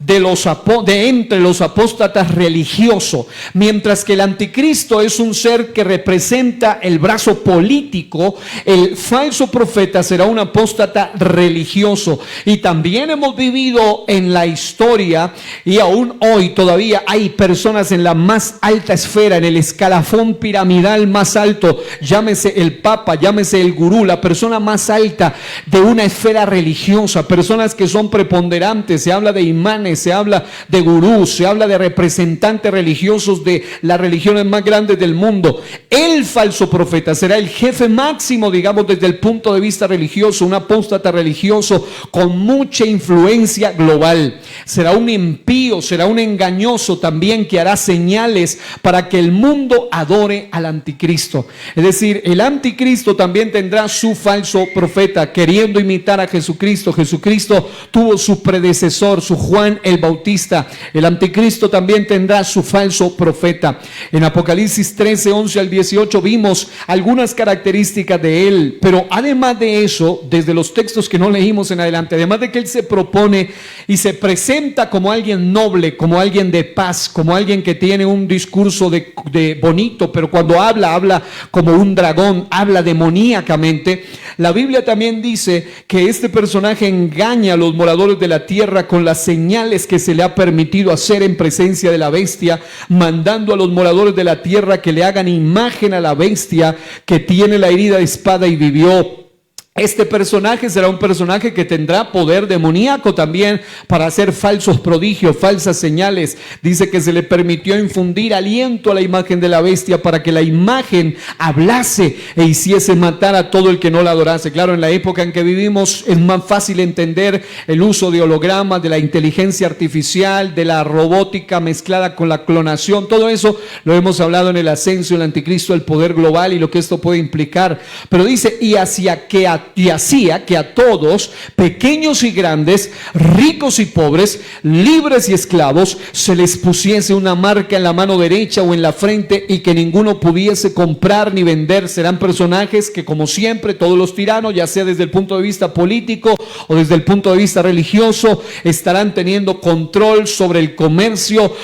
de entre los apóstatas religiosos, mientras que el anticristo es un ser que representa el brazo político. El falso profeta será un apóstata religioso. Y también hemos vivido en la historia, y aún hoy todavía hay personas en la más alta esfera, en el escalafón piramidal más alto, llámese el papa, llámese el gurú, la persona más alta de una esfera religiosa, personas que son preponderantes. Se habla de imanes, se habla de gurús, se habla de representantes religiosos de las religiones más grandes del mundo. El falso profeta será el jefe máximo, digamos, desde el punto de vista religioso, un apóstata religioso con mucha influencia global. Será un impío, será un engañoso también, que hará señales para que el mundo adore al anticristo. Es decir, el anticristo también tendrá su falso profeta, queriendo imitar a Jesucristo. Jesucristo tuvo su predecesor, su Juan el Bautista. El anticristo también tendrá su falso profeta. En Apocalipsis 13, 11 al 18 vimos algunas características de él, pero además de eso, desde los textos que no leímos en adelante, además de que él se propone y se presenta como alguien noble, como alguien de paz, como alguien que tiene un discurso de bonito, pero cuando habla como un dragón, habla demoníacamente. La Biblia también dice que este personaje engaña a los moradores de la tierra con las señales que se le ha permitido hacer en presencia de la bestia, mandando a los moradores de la tierra que le hagan imagen a la bestia que tiene la herida de espada y vivió. Este personaje será un personaje que tendrá poder demoníaco también para hacer falsos prodigios, falsas señales. Dice que se le permitió infundir aliento a la imagen de la bestia para que la imagen hablase e hiciese matar a todo el que no la adorase. Claro, en la época en que vivimos es más fácil entender el uso de hologramas, de la inteligencia artificial, de la robótica mezclada con la clonación. Todo eso lo hemos hablado en el ascenso, el anticristo, el poder global y lo que esto puede implicar. Pero dice, y hacía que a todos, pequeños y grandes, ricos y pobres, libres y esclavos, se les pusiese una marca en la mano derecha o en la frente, y que ninguno pudiese comprar ni vender. Serán personajes que, como siempre, todos los tiranos, ya sea desde el punto de vista político o desde el punto de vista religioso, estarán teniendo control sobre el comercio,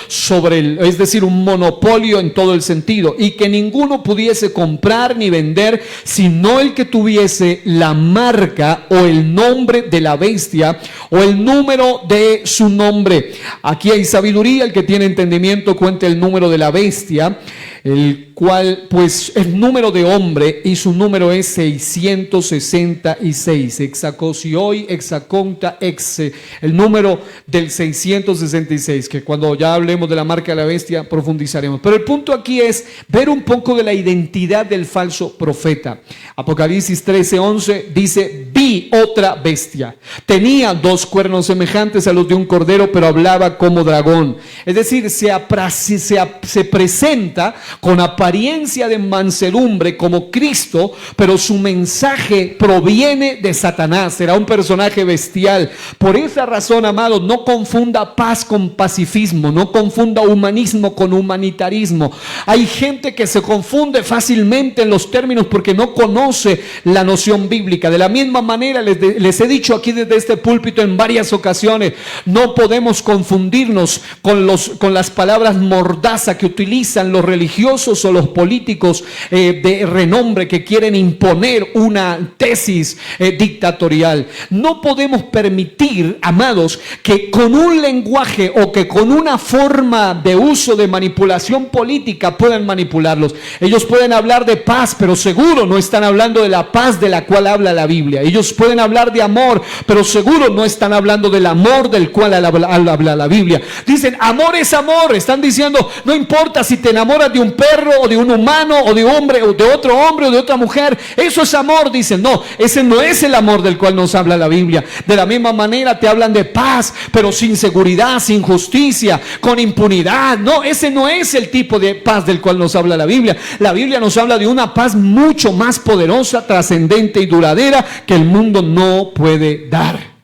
es decir, un monopolio en todo el sentido, y que ninguno pudiese comprar ni vender, sino el que tuviese la marca o el nombre de la bestia o el número de su nombre. Aquí hay sabiduría. El que tiene entendimiento cuente el número de la bestia, el cual pues el número de hombre, y su número es 666. Hexacosioi, hexaconta, exe, el número del 666, que cuando ya hablemos de la marca de la bestia profundizaremos. Pero el punto aquí es ver un poco de la identidad del falso profeta. Apocalipsis 13, 11 dice: vi otra bestia, tenía 2 cuernos semejantes a los de un cordero, pero hablaba como dragón. Es decir, se presenta con apariencia de mansedumbre como Cristo, pero su mensaje proviene de Satanás. Será un personaje bestial. Por esa razón, amados, no confunda paz con pacifismo, no confunda humanismo con humanitarismo. Hay gente que se confunde fácilmente en los términos porque no conoce la noción bíblica. De la misma manera, les he dicho aquí desde este púlpito en varias ocasiones, no podemos confundirnos con las palabras mordaza que utilizan los religiosos o los políticos de renombre que quieren imponer una tesis dictatorial. No podemos permitir, amados, que con un lenguaje o que con una forma de uso de manipulación política puedan manipularlos. Ellos pueden hablar de paz, pero seguro no están hablando de la paz de la cual habla habla la Biblia. Ellos pueden hablar de amor, pero seguro no están hablando del amor del cual habla la Biblia. Dicen, amor es amor. Están diciendo, no importa si te enamoras de un perro o de un humano o de hombre o de otro hombre o de otra mujer, eso es amor. Dicen, no, ese no es el amor del cual nos habla la Biblia. De la misma manera te hablan de paz, pero sin seguridad, sin justicia, con impunidad. No, ese no es el tipo de paz del cual nos habla la Biblia. La Biblia nos habla de una paz mucho más poderosa, trascendente y duradera que el mundo no puede dar.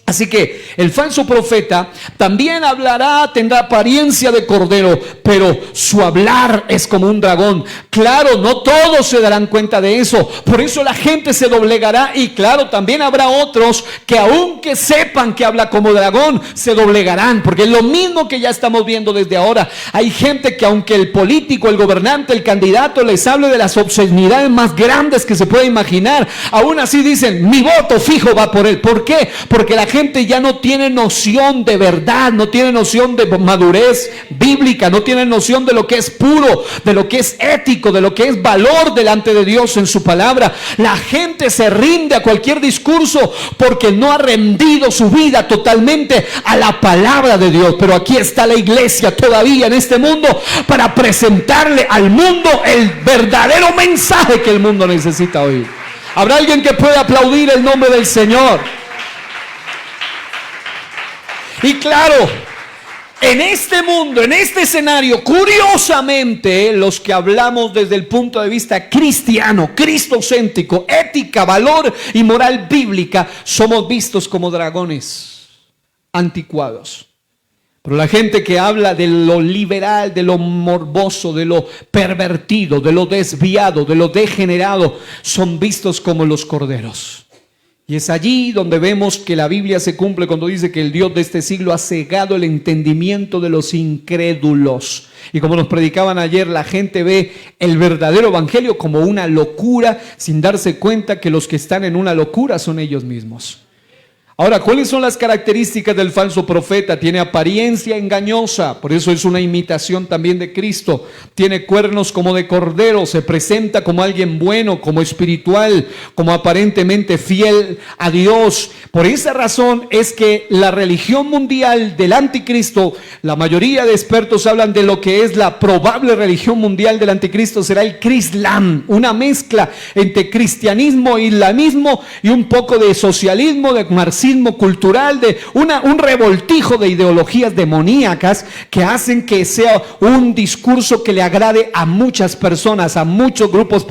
Así que el falso profeta también hablará, tendrá apariencia de cordero, pero su hablar es como un dragón. Claro, no todos se darán cuenta de eso. Por eso la gente se doblegará. Y claro, también habrá otros que aunque sepan que habla como dragón, se doblegarán. Porque es lo mismo que ya estamos viendo desde ahora. Hay gente que aunque el político, el gobernante, el candidato les hable de las obscenidades más grandes que se puede imaginar, aún así dicen, mi voto fijo va por él. ¿Por qué? Porque la gente ya no tiene noción de verdad, no tiene noción de madurez bíblica, no tiene noción de lo que es puro, de lo que es ético, de lo que es valor delante de Dios en su palabra. La gente se rinde a cualquier discurso porque no ha rendido su vida totalmente a la palabra de Dios. Pero aquí está la iglesia todavía en este mundo para presentarle al mundo el verdadero mensaje que el mundo necesita oír. ¿Habrá alguien que pueda aplaudir el nombre del Señor? Y claro, en este mundo, en este escenario, curiosamente, los que hablamos desde el punto de vista cristiano, cristocéntrico, ética, valor y moral bíblica, somos vistos como dragones anticuados. Pero la gente que habla de lo liberal, de lo morboso, de lo pervertido, de lo desviado, de lo degenerado, son vistos como los corderos. Y es allí donde vemos que la Biblia se cumple cuando dice que el Dios de este siglo ha cegado el entendimiento de los incrédulos. Y como nos predicaban ayer, la gente ve el verdadero evangelio como una locura, sin darse cuenta que los que están en una locura son ellos mismos. Ahora, ¿cuáles son las características del falso profeta? Tiene apariencia engañosa, por eso es una imitación también de Cristo. Tiene cuernos como de cordero, se presenta como alguien bueno, como espiritual, como aparentemente fiel a Dios. Por esa razón es que la religión mundial del anticristo, la mayoría de expertos hablan de lo que es la probable religión mundial del anticristo, será el Crislam, una mezcla entre cristianismo, islamismo y un poco de socialismo, de marxismo cultural, de un revoltijo de ideologías demoníacas que hacen que sea un discurso que le agrade a muchas personas, a muchos grupos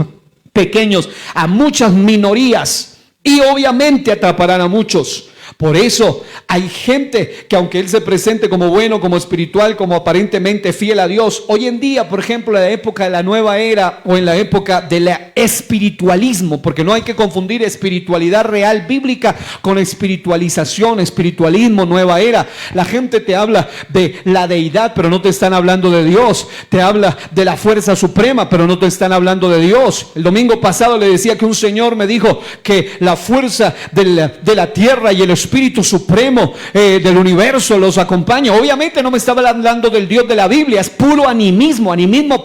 pequeños, a muchas minorías, y obviamente atraparán a muchos. Por eso hay gente que aunque él se presente como bueno, como espiritual, como aparentemente fiel a Dios, hoy en día, por ejemplo, en la época de la nueva era o en la época del espiritualismo, porque no hay que confundir espiritualidad real bíblica con espiritualización, espiritualismo, nueva era. La gente te habla de la deidad, pero no te están hablando de Dios. Te habla de la fuerza suprema, pero no te están hablando de Dios. El domingo pasado le decía que un señor me dijo que la fuerza de la tierra y el Espíritu Supremo del universo los acompaña. Obviamente no me estaba hablando del Dios de la Biblia, es puro animismo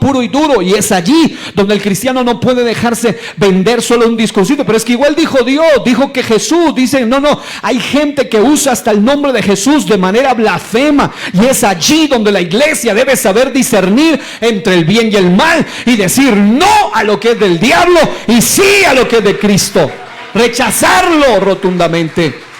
puro y duro, y es allí donde el cristiano no puede dejarse vender solo un discursito. Pero es que igual dijo Dios, dijo que Jesús, dicen no, hay gente que usa hasta el nombre de Jesús de manera blasfema, y es allí donde la iglesia debe saber discernir entre el bien y el mal y decir no a lo que es del diablo y sí a lo que es de Cristo, rechazarlo rotundamente.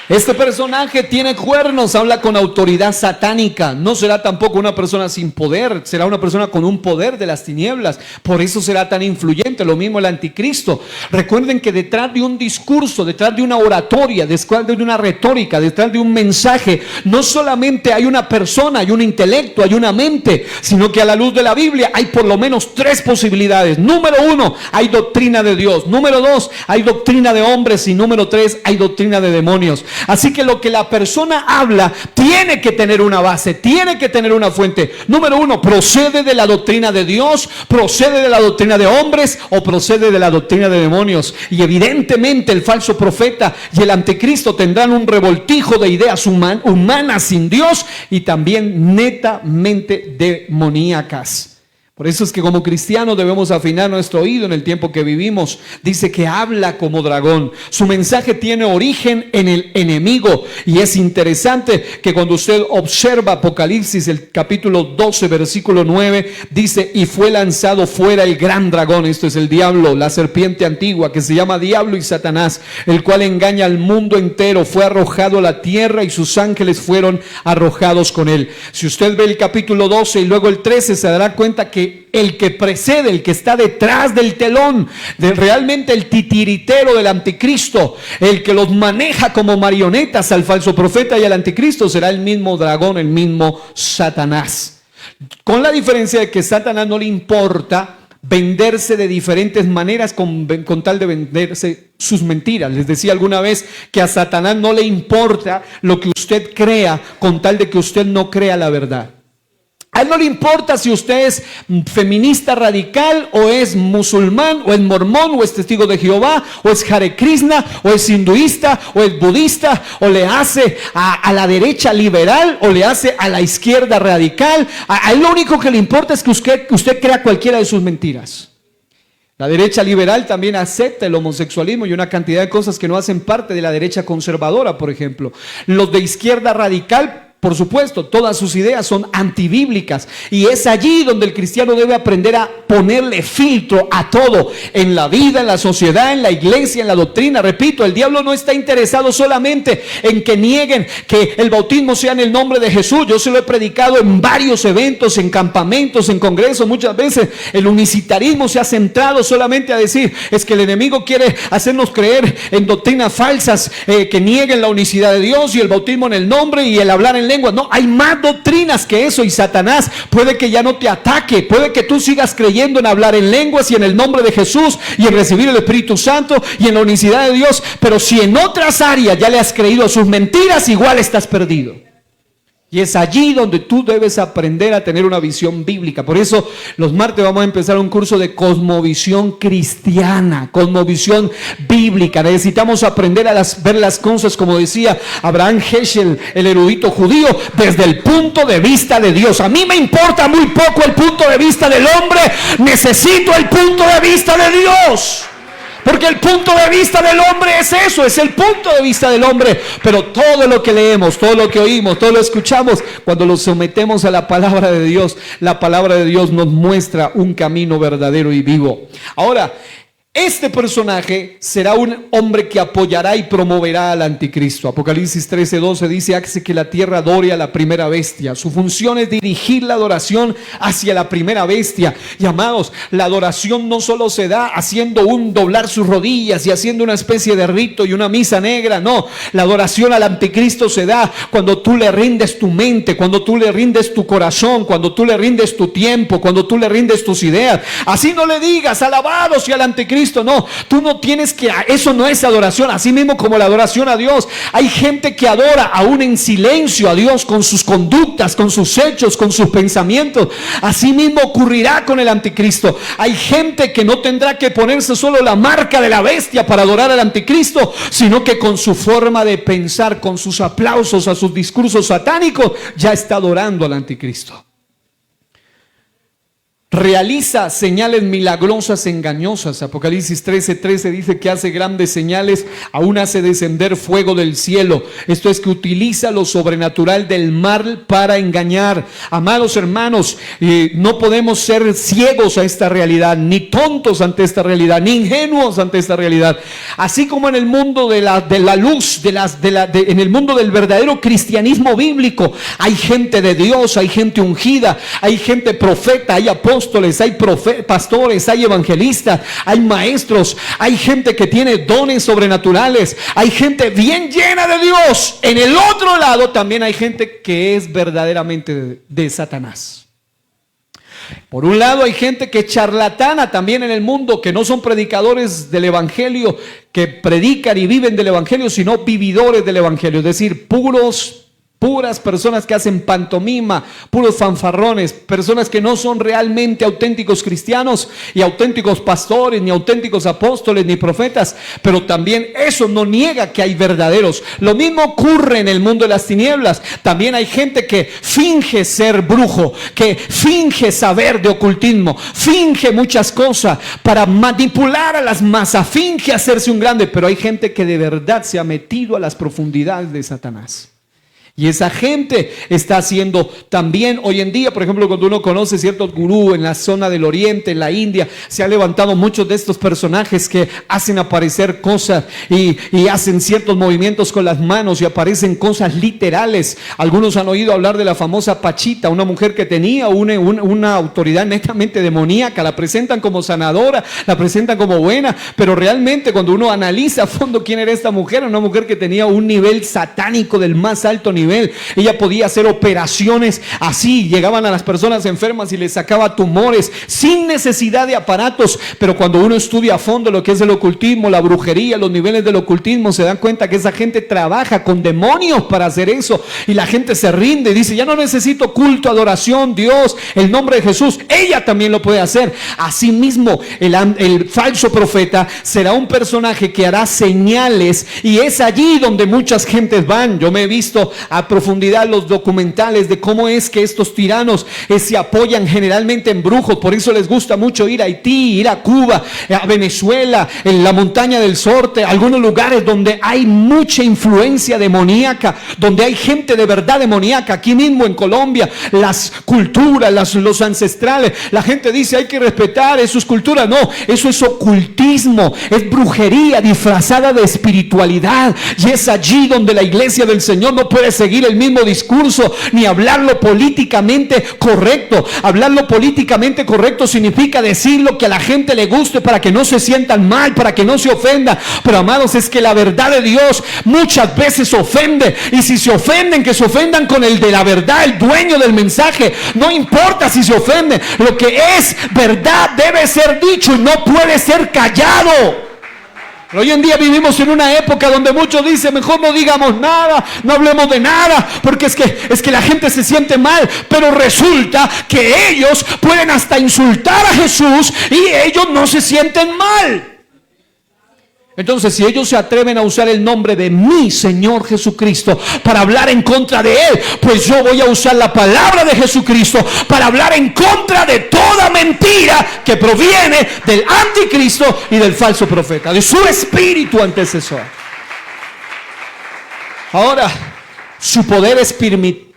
Este personaje tiene cuernos, habla con autoridad satánica. No será tampoco una persona sin poder, será una persona con un poder de las tinieblas. Por eso será tan influyente. Lo mismo el anticristo. Recuerden que detrás de un discurso, detrás de una oratoria, detrás de una retórica, detrás de un mensaje, no solamente hay una persona, hay un intelecto, hay una mente, sino que a la luz de la Biblia hay por lo menos tres posibilidades. Número uno, hay doctrina de Dios. Número dos, hay doctrina de hombres. Y número tres, hay doctrina de demonios. Así que lo que la persona habla tiene que tener una base, tiene que tener una fuente. Número uno, procede de la doctrina de Dios, procede de la doctrina de hombres o procede de la doctrina de demonios. Y evidentemente el falso profeta y el anticristo tendrán un revoltijo de ideas humanas sin Dios y también netamente demoníacas. Por eso es que como cristianos debemos afinar nuestro oído en el tiempo que vivimos. Dice que habla como dragón. Su mensaje tiene origen en el enemigo. Y es interesante que cuando usted observa Apocalipsis, el capítulo 12, versículo 9, dice, y fue lanzado fuera el gran dragón. Esto es el diablo, la serpiente antigua, que se llama Diablo y Satanás, el cual engaña al mundo entero. Fue arrojado a la tierra y sus ángeles fueron arrojados con él. Si usted ve el capítulo 12 y luego el 13, se dará cuenta que el que precede, el que está detrás del telón, realmente el titiritero del anticristo, el que los maneja como marionetas al falso profeta y al anticristo, será el mismo dragón, el mismo Satanás. Con la diferencia de que a Satanás no le importa venderse de diferentes maneras con tal de venderse sus mentiras. Les decía alguna vez que a Satanás no le importa lo que usted crea con tal de que usted no crea la verdad. A él no le importa si usted es feminista radical, o es musulmán, o es mormón, o es testigo de Jehová, o es Hare Krishna, o es hinduista, o es budista, o le hace a la derecha liberal, o le hace a la izquierda radical. A él lo único que le importa es que usted crea cualquiera de sus mentiras. La derecha liberal también acepta el homosexualismo y una cantidad de cosas que no hacen parte de la derecha conservadora, por ejemplo. Los de izquierda radical, por supuesto, todas sus ideas son antibíblicas, y es allí donde el cristiano debe aprender a ponerle filtro a todo, en la vida, en la sociedad, en la iglesia, en la doctrina. Repito, el diablo no está interesado solamente en que nieguen que el bautismo sea en el nombre de Jesús. Yo se lo he predicado en varios eventos, en campamentos, en congresos. Muchas veces el unicitarismo se ha centrado solamente a decir, es que el enemigo quiere hacernos creer en doctrinas falsas, que nieguen la unicidad de Dios y el bautismo en el nombre y el hablar en lenguas. No, hay más doctrinas que eso, y Satanás puede que ya no te ataque, puede que tú sigas creyendo en hablar en lenguas y en el nombre de Jesús y en recibir el Espíritu Santo y en la unicidad de Dios, pero si en otras áreas ya le has creído a sus mentiras, igual estás perdido. Y es allí donde tú debes aprender a tener una visión bíblica. Por eso los martes vamos a empezar un curso de cosmovisión cristiana, cosmovisión bíblica. Necesitamos aprender a ver las cosas, como decía Abraham Heschel, el erudito judío, desde el punto de vista de Dios. A mí me importa muy poco el punto de vista del hombre, necesito el punto de vista de Dios. Porque el punto de vista del hombre es eso, es el punto de vista del hombre. Pero todo lo que leemos, todo lo que oímos, todo lo que escuchamos, cuando lo sometemos a la palabra de Dios, la palabra de Dios nos muestra un camino verdadero y vivo. Ahora, este personaje será un hombre que apoyará y promoverá al anticristo. Apocalipsis 13:12 dice, hace que la tierra adore a la primera bestia. Su función es dirigir la adoración hacia la primera bestia. Y amados, la adoración no solo se da haciendo un doblar sus rodillas y haciendo una especie de rito y una misa negra. No, la adoración al anticristo se da cuando tú le rindes tu mente, cuando tú le rindes tu corazón, cuando tú le rindes tu tiempo, cuando tú le rindes tus ideas. Así no le digas, alabados y al anticristo. No, tú no tienes que, eso no es adoración. Así mismo como la adoración a Dios, hay gente que adora aún en silencio a Dios, con sus conductas, con sus hechos, con sus pensamientos. Así mismo ocurrirá con el anticristo. Hay gente que no tendrá que ponerse solo la marca de la bestia para adorar al anticristo, sino que con su forma de pensar, con sus aplausos a sus discursos satánicos, ya está adorando al anticristo. Realiza señales milagrosas engañosas. Apocalipsis 13:13 dice que hace grandes señales, aún hace descender fuego del cielo. Esto es que utiliza lo sobrenatural del mal para engañar. Amados hermanos, no podemos ser ciegos a esta realidad, ni tontos ante esta realidad, ni ingenuos ante esta realidad. Así como en el mundo de la luz, en el mundo del verdadero cristianismo bíblico, hay gente de Dios, hay gente ungida, hay gente profeta, hay apóstoles, hay pastores, hay evangelistas, hay maestros, hay gente que tiene dones sobrenaturales, hay gente bien llena de Dios. En el otro lado también hay gente que es verdaderamente de Satanás. Por un lado hay gente que es charlatana también en el mundo, que no son predicadores del evangelio, que predican y viven del evangelio, sino vividores del evangelio, es decir, puros Puras personas que hacen pantomima, puros fanfarrones, personas que no son realmente auténticos cristianos y auténticos pastores, ni auténticos apóstoles, ni profetas. Pero también eso no niega que hay verdaderos. Lo mismo ocurre en el mundo de las tinieblas. También hay gente que finge ser brujo, que finge saber de ocultismo, finge muchas cosas para manipular a las masas, finge hacerse un grande. Pero hay gente que de verdad se ha metido a las profundidades de Satanás. Y esa gente está haciendo también hoy en día, por ejemplo, cuando uno conoce ciertos gurús en la zona del Oriente, en la India, se han levantado muchos de estos personajes que hacen aparecer cosas y hacen ciertos movimientos con las manos y aparecen cosas literales. Algunos han oído hablar de la famosa Pachita, una mujer que tenía una autoridad netamente demoníaca. La presentan como sanadora, la presentan como buena, pero realmente cuando uno analiza a fondo quién era esta mujer, una mujer que tenía un nivel satánico del más alto nivel. Ella podía hacer operaciones así, llegaban a las personas enfermas y les sacaba tumores sin necesidad de aparatos. Pero cuando uno estudia a fondo lo que es el ocultismo, la brujería, los niveles del ocultismo, se dan cuenta que esa gente trabaja con demonios para hacer eso, y la gente se rinde y dice: ya no necesito culto, adoración, Dios, el nombre de Jesús. Ella también lo puede hacer. Asimismo, el falso profeta será un personaje que hará señales, y es allí donde muchas gentes van. Yo me he visto a profundidad los documentales de cómo es que estos tiranos se apoyan generalmente en brujos. Por eso les gusta mucho ir a Haití, ir a Cuba, a Venezuela, en la montaña del Sorte, algunos lugares donde hay mucha influencia demoníaca, donde hay gente de verdad demoníaca. Aquí mismo en Colombia, las culturas, los ancestrales, la gente dice: hay que respetar sus culturas. No, eso es ocultismo, es brujería disfrazada de espiritualidad, y es allí donde la iglesia del Señor no puede seguir el mismo discurso ni hablarlo políticamente correcto. Hablarlo políticamente correcto significa decir lo que a la gente le guste para que no se sientan mal, para que no se ofendan. Pero amados, es que la verdad de Dios muchas veces ofende, y si se ofenden, que se ofendan con el de la verdad, el dueño del mensaje. No importa si se ofenden, lo que es verdad debe ser dicho y no puede ser callado. Pero hoy en día vivimos en una época donde muchos dicen: mejor no digamos nada, no hablemos de nada, porque es que la gente se siente mal. Pero resulta que ellos pueden hasta insultar a Jesús y ellos no se sienten mal. Entonces, si ellos se atreven a usar el nombre de mi Señor Jesucristo para hablar en contra de Él, pues yo voy a usar la palabra de Jesucristo para hablar en contra de toda mentira que proviene del anticristo y del falso profeta, de su espíritu antecesor. Ahora, su poder es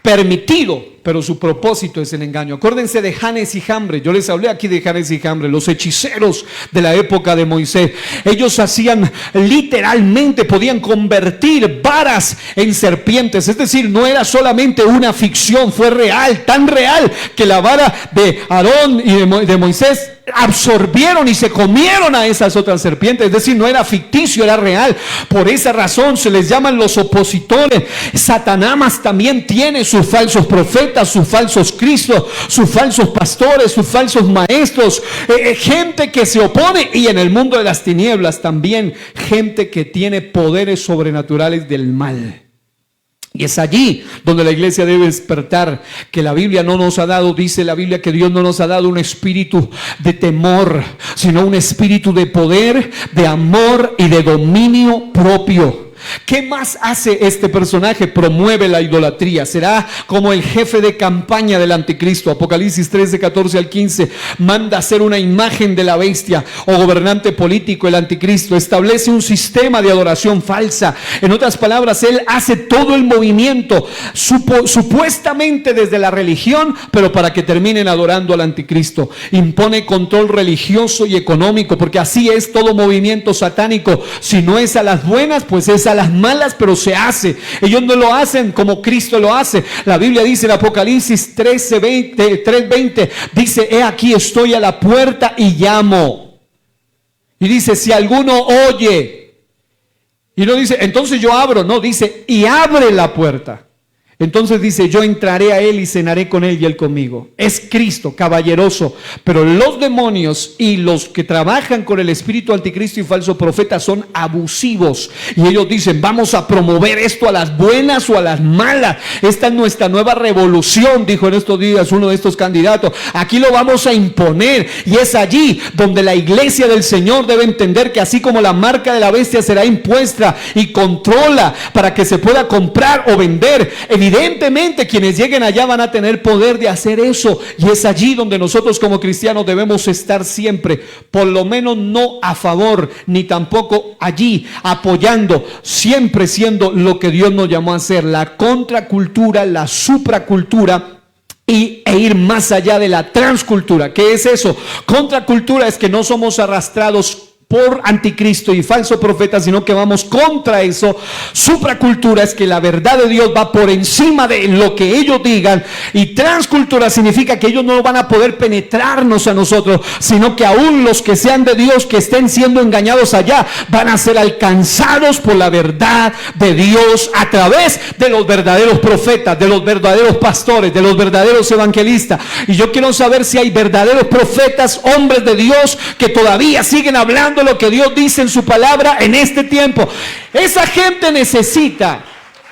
permitido, pero su propósito es el engaño. Acuérdense de Janes y Jambre. Yo les hablé aquí de Janes y Jambre, los hechiceros de la época de Moisés. Ellos hacían literalmente, podían convertir varas en serpientes. Es decir, no era solamente una ficción, fue real, tan real que la vara de Aarón y de Moisés absorbieron y se comieron a esas otras serpientes. Es decir, no era ficticio, era real. Por esa razón se les llaman los opositores. Satanás también tiene sus falsos profetas, sus falsos cristos, sus falsos pastores, sus falsos maestros, gente que se opone. Y en el mundo de las tinieblas también gente que tiene poderes sobrenaturales del mal. Y es allí donde la iglesia debe despertar, que la Biblia no nos ha dado, dice la Biblia, que Dios no nos ha dado un espíritu de temor, sino un espíritu de poder, de amor y de dominio propio. ¿Qué más hace este personaje? Promueve la idolatría. Será como el jefe de campaña del anticristo. Apocalipsis 13, 14 al 15. Manda hacer una imagen de la bestia o gobernante político, el anticristo. Establece un sistema de adoración falsa. En otras palabras, él hace todo el movimiento supuestamente desde la religión, pero para que terminen adorando al anticristo. Impone control religioso y económico, porque así es todo movimiento satánico. Si no es a las buenas, pues es a las malas, pero se hace. Ellos no lo hacen como Cristo lo hace. La Biblia dice en Apocalipsis 3:20, dice: he aquí estoy a la puerta y llamo. Y dice: si alguno oye. Y no dice: entonces yo abro. No, dice: y abre la puerta. Entonces dice, yo entraré a él y cenaré con él y él conmigo. Es Cristo, caballeroso. Pero los demonios y los que trabajan con el espíritu anticristo y falso profeta son abusivos. Y ellos dicen, vamos a promover esto a las buenas o a las malas. Esta es nuestra nueva revolución, dijo en estos días uno de estos candidatos. Aquí lo vamos a imponer. Y es allí donde la iglesia del Señor debe entender que así como la marca de la bestia será impuesta y controla para que se pueda comprar o vender, evidentemente quienes lleguen allá van a tener poder de hacer eso, y es allí donde nosotros como cristianos debemos estar siempre, por lo menos no a favor, ni tampoco allí apoyando, siempre siendo lo que Dios nos llamó a hacer, la contracultura, la supracultura, e ir más allá de la transcultura. ¿Qué es eso? Contracultura es que no somos arrastrados por anticristo y falso profeta, sino que vamos contra eso. Supracultura es que la verdad de Dios va por encima de lo que ellos digan, y transcultura significa que ellos no van a poder penetrarnos a nosotros, sino que aún los que sean de Dios, que estén siendo engañados allá, van a ser alcanzados por la verdad de Dios a través de los verdaderos profetas, de los verdaderos pastores, de los verdaderos evangelistas. Y yo quiero saber si hay verdaderos profetas, hombres de Dios, que todavía siguen hablando lo que Dios dice en su palabra en este tiempo. Esa gente necesita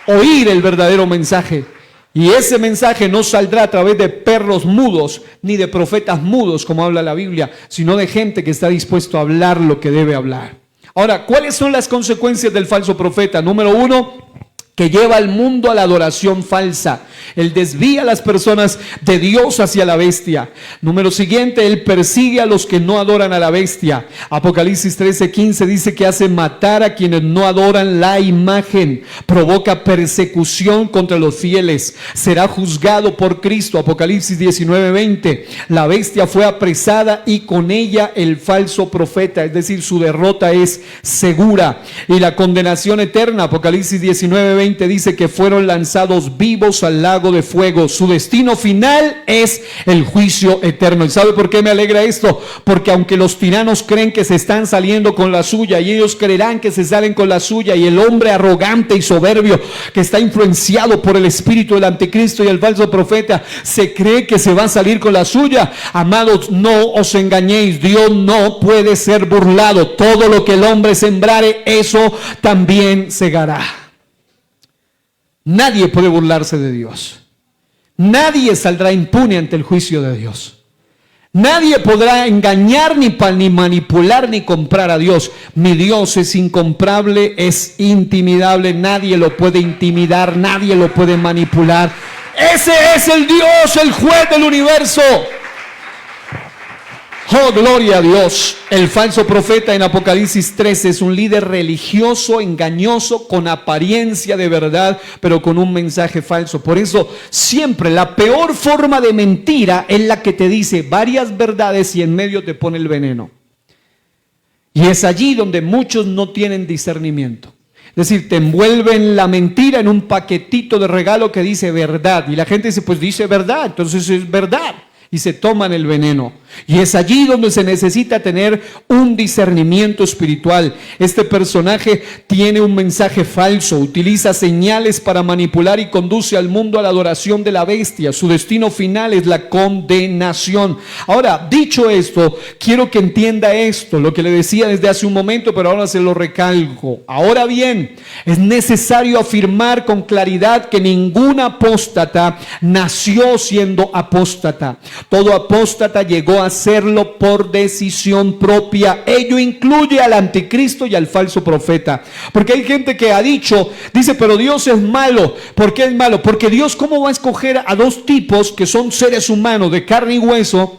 oír el verdadero mensaje, y ese mensaje no saldrá a través de perros mudos ni de profetas mudos como habla la Biblia, sino de gente que está dispuesto a hablar lo que debe hablar. Ahora, ¿cuáles son las consecuencias del falso profeta? Número uno, que lleva al mundo a la adoración falsa. Él desvía a las personas de Dios hacia la bestia. Número siguiente, él persigue a los que no adoran a la bestia. Apocalipsis 13:15 dice que hace matar a quienes no adoran la imagen. Provoca persecución contra los fieles. Será juzgado por Cristo. Apocalipsis 19:20. La bestia fue apresada y con ella el falso profeta. Es decir, su derrota es segura. Y la condenación eterna. Apocalipsis 19:20 dice que fueron lanzados vivos al lago de fuego. Su destino final es el juicio eterno. ¿Y sabe por qué me alegra esto? Porque aunque los tiranos creen que se están saliendo con la suya, y ellos creerán que se salen con la suya, y el hombre arrogante y soberbio que está influenciado por el espíritu del anticristo y el falso profeta se cree que se va a salir con la suya, amados, no os engañéis. Dios no puede ser burlado. Todo lo que el hombre sembrare, eso también segará. Nadie puede burlarse de Dios. Nadie saldrá impune ante el juicio de Dios. Nadie podrá engañar, ni manipular, ni comprar a Dios. Mi Dios es incomparable, es intimidable. Nadie lo puede intimidar, nadie lo puede manipular. Ese es el Dios, el juez del universo. Oh, gloria a Dios. El falso profeta en Apocalipsis 13 es un líder religioso, engañoso, con apariencia de verdad, pero con un mensaje falso. Por eso siempre la peor forma de mentira es la que te dice varias verdades y en medio te pone el veneno. Y es allí donde muchos no tienen discernimiento. Es decir, te envuelven la mentira en un paquetito de regalo que dice verdad. Y la gente dice, pues dice verdad, entonces es verdad. Y se toman el veneno. Y es allí donde se necesita tener un discernimiento espiritual. Este personaje tiene un mensaje falso, utiliza señales para manipular y conduce al mundo a la adoración de la bestia. Su destino final es la condenación. Ahora, dicho esto, quiero que entienda esto, lo que le decía desde hace un momento, pero ahora se lo recalco. Ahora bien, es necesario afirmar con claridad que ningún apóstata nació siendo apóstata. Todo apóstata llegó a serlo por decisión propia. Ello incluye al anticristo y al falso profeta. Porque hay gente que ha dice, pero Dios es malo. ¿Por qué es malo? Porque Dios, ¿cómo va a escoger a dos tipos que son seres humanos de carne y hueso?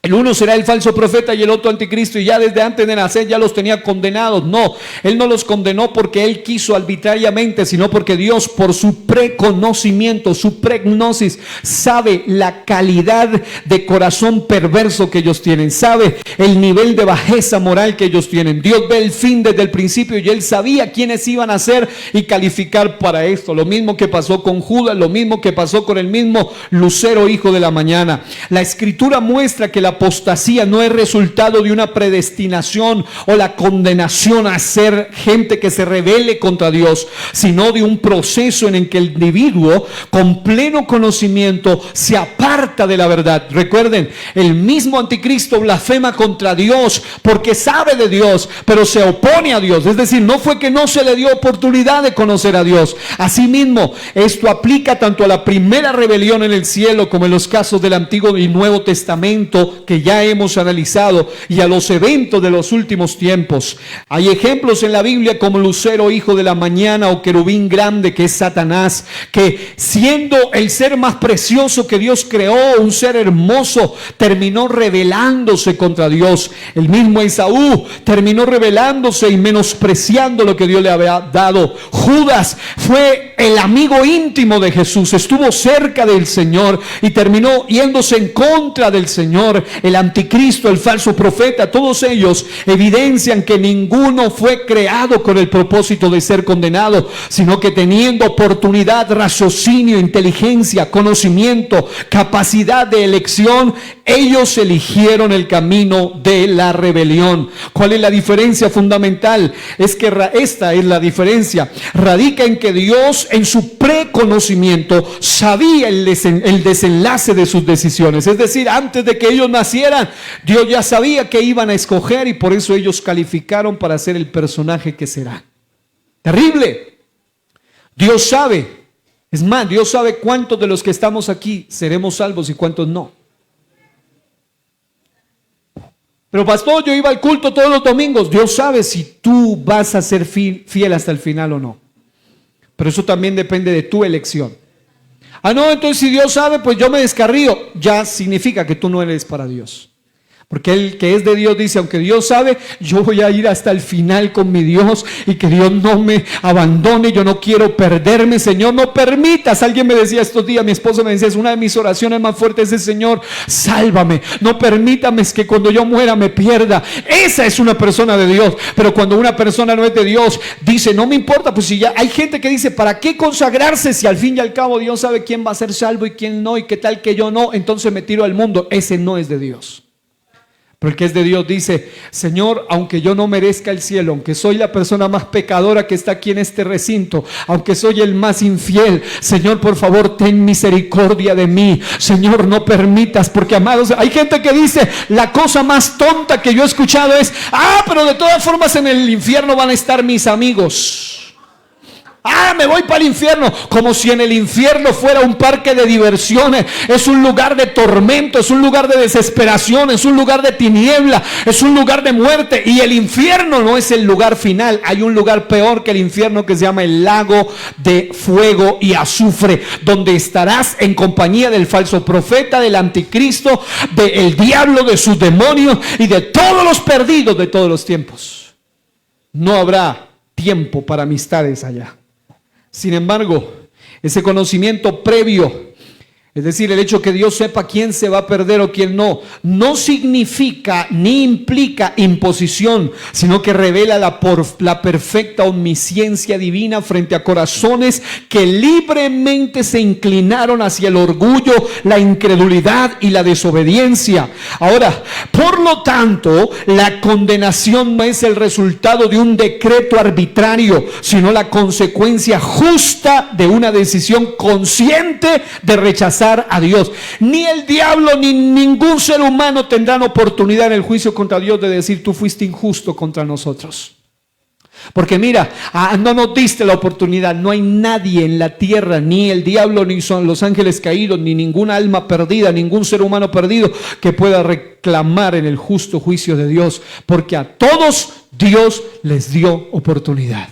El uno será el falso profeta y el otro anticristo, y ya desde antes de nacer ya los tenía condenados. No, Él no los condenó porque Él quiso arbitrariamente, sino porque Dios, por su preconocimiento, su pregnosis, sabe la calidad de corazón perverso que ellos tienen, sabe el nivel de bajeza moral que ellos tienen. Dios ve el fin desde el principio y Él sabía quiénes iban a ser y calificar para esto. Lo mismo que pasó con Judas, lo mismo que pasó con el mismo Lucero, hijo de la mañana. La Escritura muestra que la apostasía no es resultado de una predestinación o la condenación a ser gente que se rebele contra Dios, sino de un proceso en el que el individuo con pleno conocimiento se aparta de la verdad. Recuerden, el mismo anticristo blasfema contra Dios porque sabe de Dios, pero se opone a Dios. Es decir, no fue que no se le dio oportunidad de conocer a Dios. Asimismo, esto aplica tanto a la primera rebelión en el cielo como en los casos del Antiguo y Nuevo Testamento que ya hemos analizado, y a los eventos de los últimos tiempos. Hay ejemplos en la Biblia como Lucero, hijo de la mañana, o querubín grande, que es Satanás, que siendo el ser más precioso que Dios creó, un ser hermoso, terminó rebelándose contra Dios. El mismo Esaú terminó rebelándose y menospreciando lo que Dios le había dado. Judas fue el amigo íntimo de Jesús, estuvo cerca del Señor y terminó yéndose en contra del Señor. El anticristo, el falso profeta, todos ellos evidencian que ninguno fue creado con el propósito de ser condenado, sino que teniendo oportunidad, raciocinio, inteligencia, conocimiento, capacidad de elección, ellos eligieron el camino de la rebelión. ¿Cuál es la diferencia fundamental? Es que esta es la diferencia. Radica en que Dios, en su preconocimiento, sabía el desenlace de sus decisiones. Es decir, antes de que ellos nacieran, Dios ya sabía que iban a escoger, y por eso ellos calificaron para ser el personaje que serán. Terrible. Dios sabe. Es más, Dios sabe cuántos de los que estamos aquí seremos salvos y cuántos no. Pero pastor, yo iba al culto todos los domingos. Dios sabe si tú vas a ser fiel hasta el final o no. Pero eso también depende de tu elección. Ah, no, entonces si Dios sabe, pues yo me descarrío. Ya significa que tú no eres para Dios. Porque el que es de Dios dice, aunque Dios sabe, yo voy a ir hasta el final con mi Dios y que Dios no me abandone. Yo no quiero perderme, Señor, no permitas. Alguien me decía estos días, mi esposa me decía, es una de mis oraciones más fuertes, es Señor, sálvame, no permítame que cuando yo muera me pierda. Esa es una persona de Dios. Pero cuando una persona no es de Dios, dice, no me importa, pues si ya hay gente que dice, ¿para qué consagrarse si al fin y al cabo Dios sabe quién va a ser salvo y quién no? Y qué tal que yo no, entonces me tiro al mundo. Ese no es de Dios. Pero el que es de Dios dice, Señor, aunque yo no merezca el cielo, aunque soy la persona más pecadora que está aquí en este recinto, aunque soy el más infiel, Señor, por favor, ten misericordia de mí. Señor, no permitas, porque amados, hay gente que dice, la cosa más tonta que yo he escuchado es, pero de todas formas en el infierno van a estar mis amigos. Me voy para el infierno, como si en el infierno fuera un parque de diversiones. Es un lugar de tormento, es un lugar de desesperación, es un lugar de tiniebla, es un lugar de muerte. Y el infierno no es el lugar final. Hay un lugar peor que el infierno que se llama el lago de fuego y azufre, donde estarás en compañía del falso profeta, del anticristo, del diablo, de sus demonios y de todos los perdidos de todos los tiempos. No habrá tiempo para amistades allá. Sin embargo, ese conocimiento previo, es decir, el hecho que Dios sepa quién se va a perder o quién no, no significa ni implica imposición, sino que revela la perfecta omnisciencia divina frente a corazones que libremente se inclinaron hacia el orgullo, la incredulidad y la desobediencia. Ahora, por lo tanto, la condenación no es el resultado de un decreto arbitrario, sino la consecuencia justa de una decisión consciente de rechazar a Dios. Ni el diablo ni ningún ser humano tendrán oportunidad en el juicio contra Dios de decir, tú fuiste injusto contra nosotros. Porque mira, no nos diste la oportunidad. No hay nadie en la tierra, ni el diablo, ni son los ángeles caídos, ni ninguna alma perdida, ningún ser humano perdido que pueda reclamar en el justo juicio de Dios, porque a todos Dios les dio oportunidad.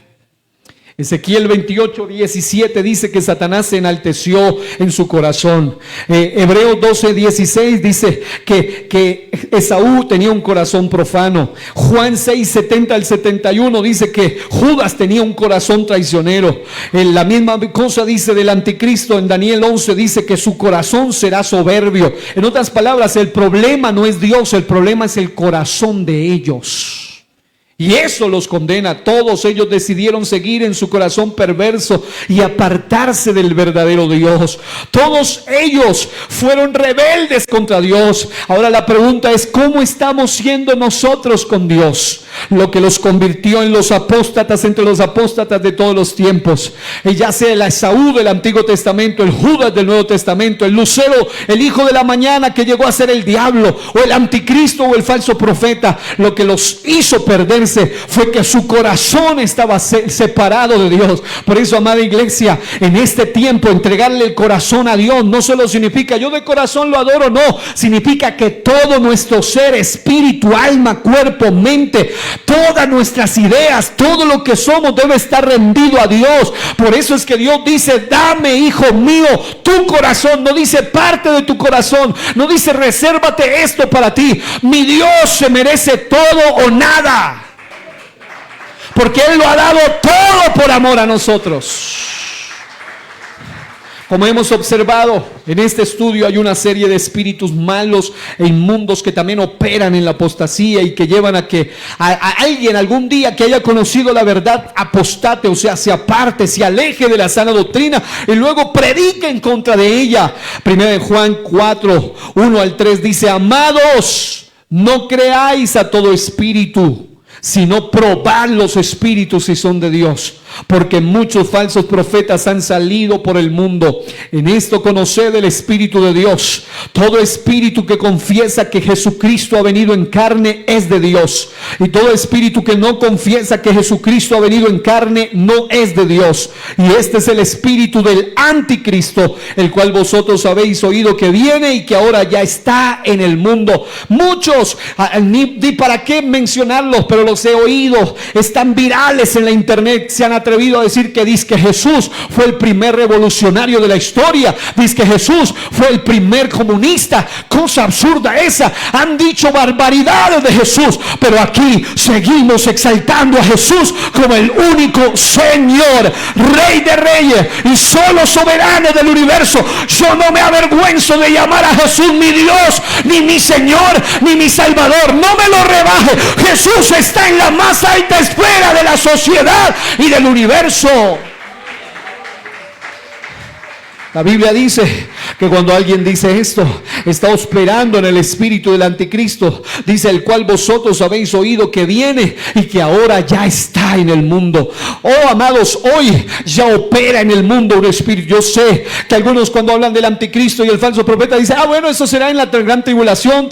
Ezequiel 28:17 dice que Satanás se enalteció en su corazón. Hebreos 12:16 dice que Esaú tenía un corazón profano. Juan 6:70 al 71 dice que Judas tenía un corazón traicionero. La misma cosa dice del anticristo. En Daniel 11 dice que su corazón será soberbio. En otras palabras, el problema no es Dios, el problema es el corazón de ellos. Y eso los condena. Todos ellos decidieron seguir en su corazón perverso y apartarse del verdadero Dios. Todos ellos fueron rebeldes contra Dios. Ahora la pregunta es, ¿cómo estamos siendo nosotros con Dios? Lo que los convirtió en los apóstatas entre los apóstatas de todos los tiempos. Ya sea el Esaú del Antiguo Testamento, el Judas del Nuevo Testamento, el Lucero, el hijo de la mañana que llegó a ser el diablo, o el anticristo o el falso profeta. Lo que los hizo perderse fue que su corazón estaba separado de Dios. Por eso, amada iglesia, en este tiempo entregarle el corazón a Dios no solo significa yo de corazón lo adoro, no, significa que todo nuestro ser, espíritu, alma, cuerpo, mente, todas nuestras ideas, todo lo que somos debe estar rendido a Dios. Por eso es que Dios dice, dame, hijo mío, tu corazón. No dice parte de tu corazón, no dice resérvate esto para ti. Mi Dios se merece todo o nada, porque Él lo ha dado todo por amor a nosotros. Como hemos observado en este estudio, hay una serie de espíritus malos e inmundos que también operan en la apostasía y que llevan a que a alguien algún día que haya conocido la verdad apostate, o sea, se aparte, se aleje de la sana doctrina y luego predique en contra de ella. Primera de Juan 4, 1 al 3 dice: amados, no creáis a todo espíritu, sino probad los espíritus si son de Dios, porque muchos falsos profetas han salido por el mundo. En esto conoced el Espíritu de Dios. Todo espíritu que confiesa que Jesucristo ha venido en carne es de Dios, y todo espíritu que no confiesa que Jesucristo ha venido en carne no es de Dios. Y este es el espíritu del anticristo, el cual vosotros habéis oído que viene y que ahora ya está en el mundo. Muchos, ni para qué mencionarlos, pero los he oído, están virales en la internet, se han atrevido a decir que dice que Jesús fue el primer revolucionario de la historia, dice que Jesús fue el primer comunista. Cosa absurda esa. Han dicho barbaridades de Jesús, pero aquí seguimos exaltando a Jesús como el único Señor, Rey de reyes y solo soberano del universo. Yo no me avergüenzo de llamar a Jesús mi Dios, ni mi Señor, ni mi Salvador. No me lo rebaje. Jesús está en la más alta esfera de la sociedad y del universo. La Biblia dice que cuando alguien dice esto, está operando en el espíritu del anticristo. Dice: el cual vosotros habéis oído que viene y que ahora ya está en el mundo. Oh, amados, hoy ya opera en el mundo un espíritu. Yo sé que algunos, cuando hablan del anticristo y el falso profeta, dicen: ah, bueno, eso será en la gran tribulación,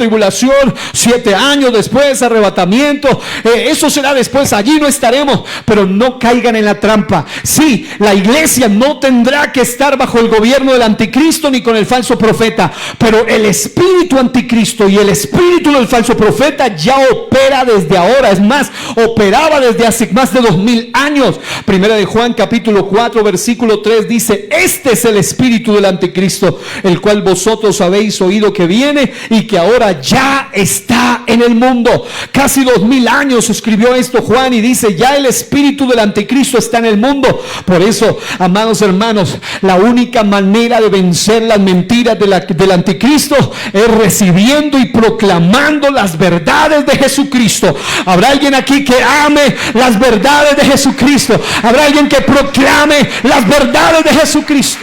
7 años después, arrebatamiento, eso será después, allí no estaremos. Pero no caigan en la trampa. Sí, la iglesia no tendrá que estar bajo el gobierno del anticristo ni con el falso profeta, pero el espíritu anticristo y el espíritu del falso profeta ya opera desde ahora. Es más, operaba desde hace más de 2000 años. Primera de Juan capítulo 4 versículo 3 dice: este es el espíritu del anticristo, el cual vosotros habéis oído que viene y que ahora ya está en el mundo. Casi 2000 años escribió esto Juan y dice: ya el espíritu del anticristo está en el mundo. Por eso, amados hermanos, la única manera de vencer las mentiras del anticristo es recibiendo y proclamando las verdades de Jesucristo. ¿Habrá alguien aquí que ame las verdades de Jesucristo? ¿Habrá alguien que proclame las verdades de Jesucristo?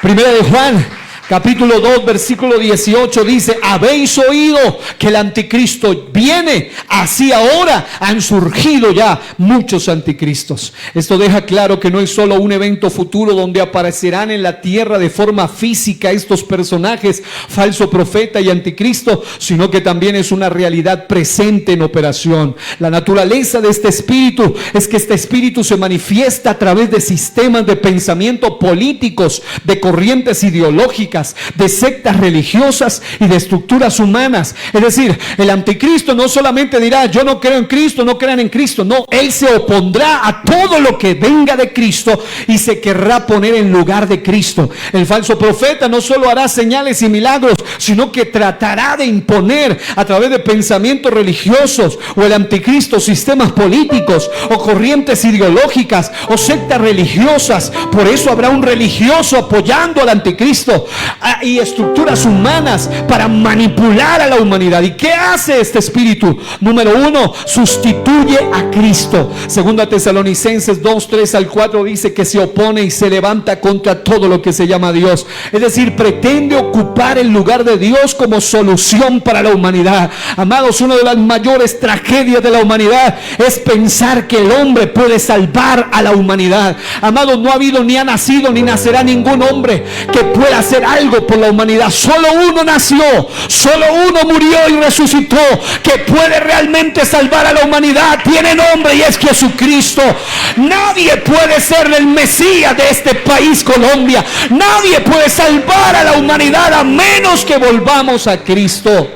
Primera de Juan capítulo 2 versículo 18 dice: habéis oído que el anticristo viene, así ahora han surgido ya muchos anticristos. Esto deja claro que no es solo un evento futuro donde aparecerán en la tierra de forma física estos personajes, falso profeta y anticristo, sino que también es una realidad presente en operación. La naturaleza de este espíritu es que este espíritu se manifiesta a través de sistemas de pensamiento políticos, de corrientes ideológicas, de sectas religiosas y de estructuras humanas. Es decir, el anticristo no solamente dirá: yo no creo en Cristo, no crean en Cristo. No, él se opondrá a todo lo que venga de Cristo y se querrá poner en lugar de Cristo. El falso profeta no solo hará señales y milagros, sino que tratará de imponer a través de pensamientos religiosos, o el anticristo sistemas políticos o corrientes ideológicas o sectas religiosas. Por eso habrá un religioso apoyando al anticristo. y estructuras humanas para manipular a la humanidad. ¿Y qué hace este espíritu? Número 1, sustituye a Cristo. Segunda Tesalonicenses 2, 3 al 4 dice que se opone y se levanta contra todo lo que se llama Dios. Es decir, pretende ocupar el lugar de Dios como solución para la humanidad. Amados, una de las mayores tragedias de la humanidad es pensar que el hombre puede salvar a la humanidad. Amados, no ha habido ni ha nacido ni nacerá ningún hombre que pueda hacer algo por la humanidad. Solo uno nació, solo uno murió y resucitó, que puede realmente salvar a la humanidad. Tiene nombre y es Jesucristo. Nadie puede ser el Mesías de este país, Colombia. Nadie puede salvar a la humanidad a menos que volvamos a Cristo.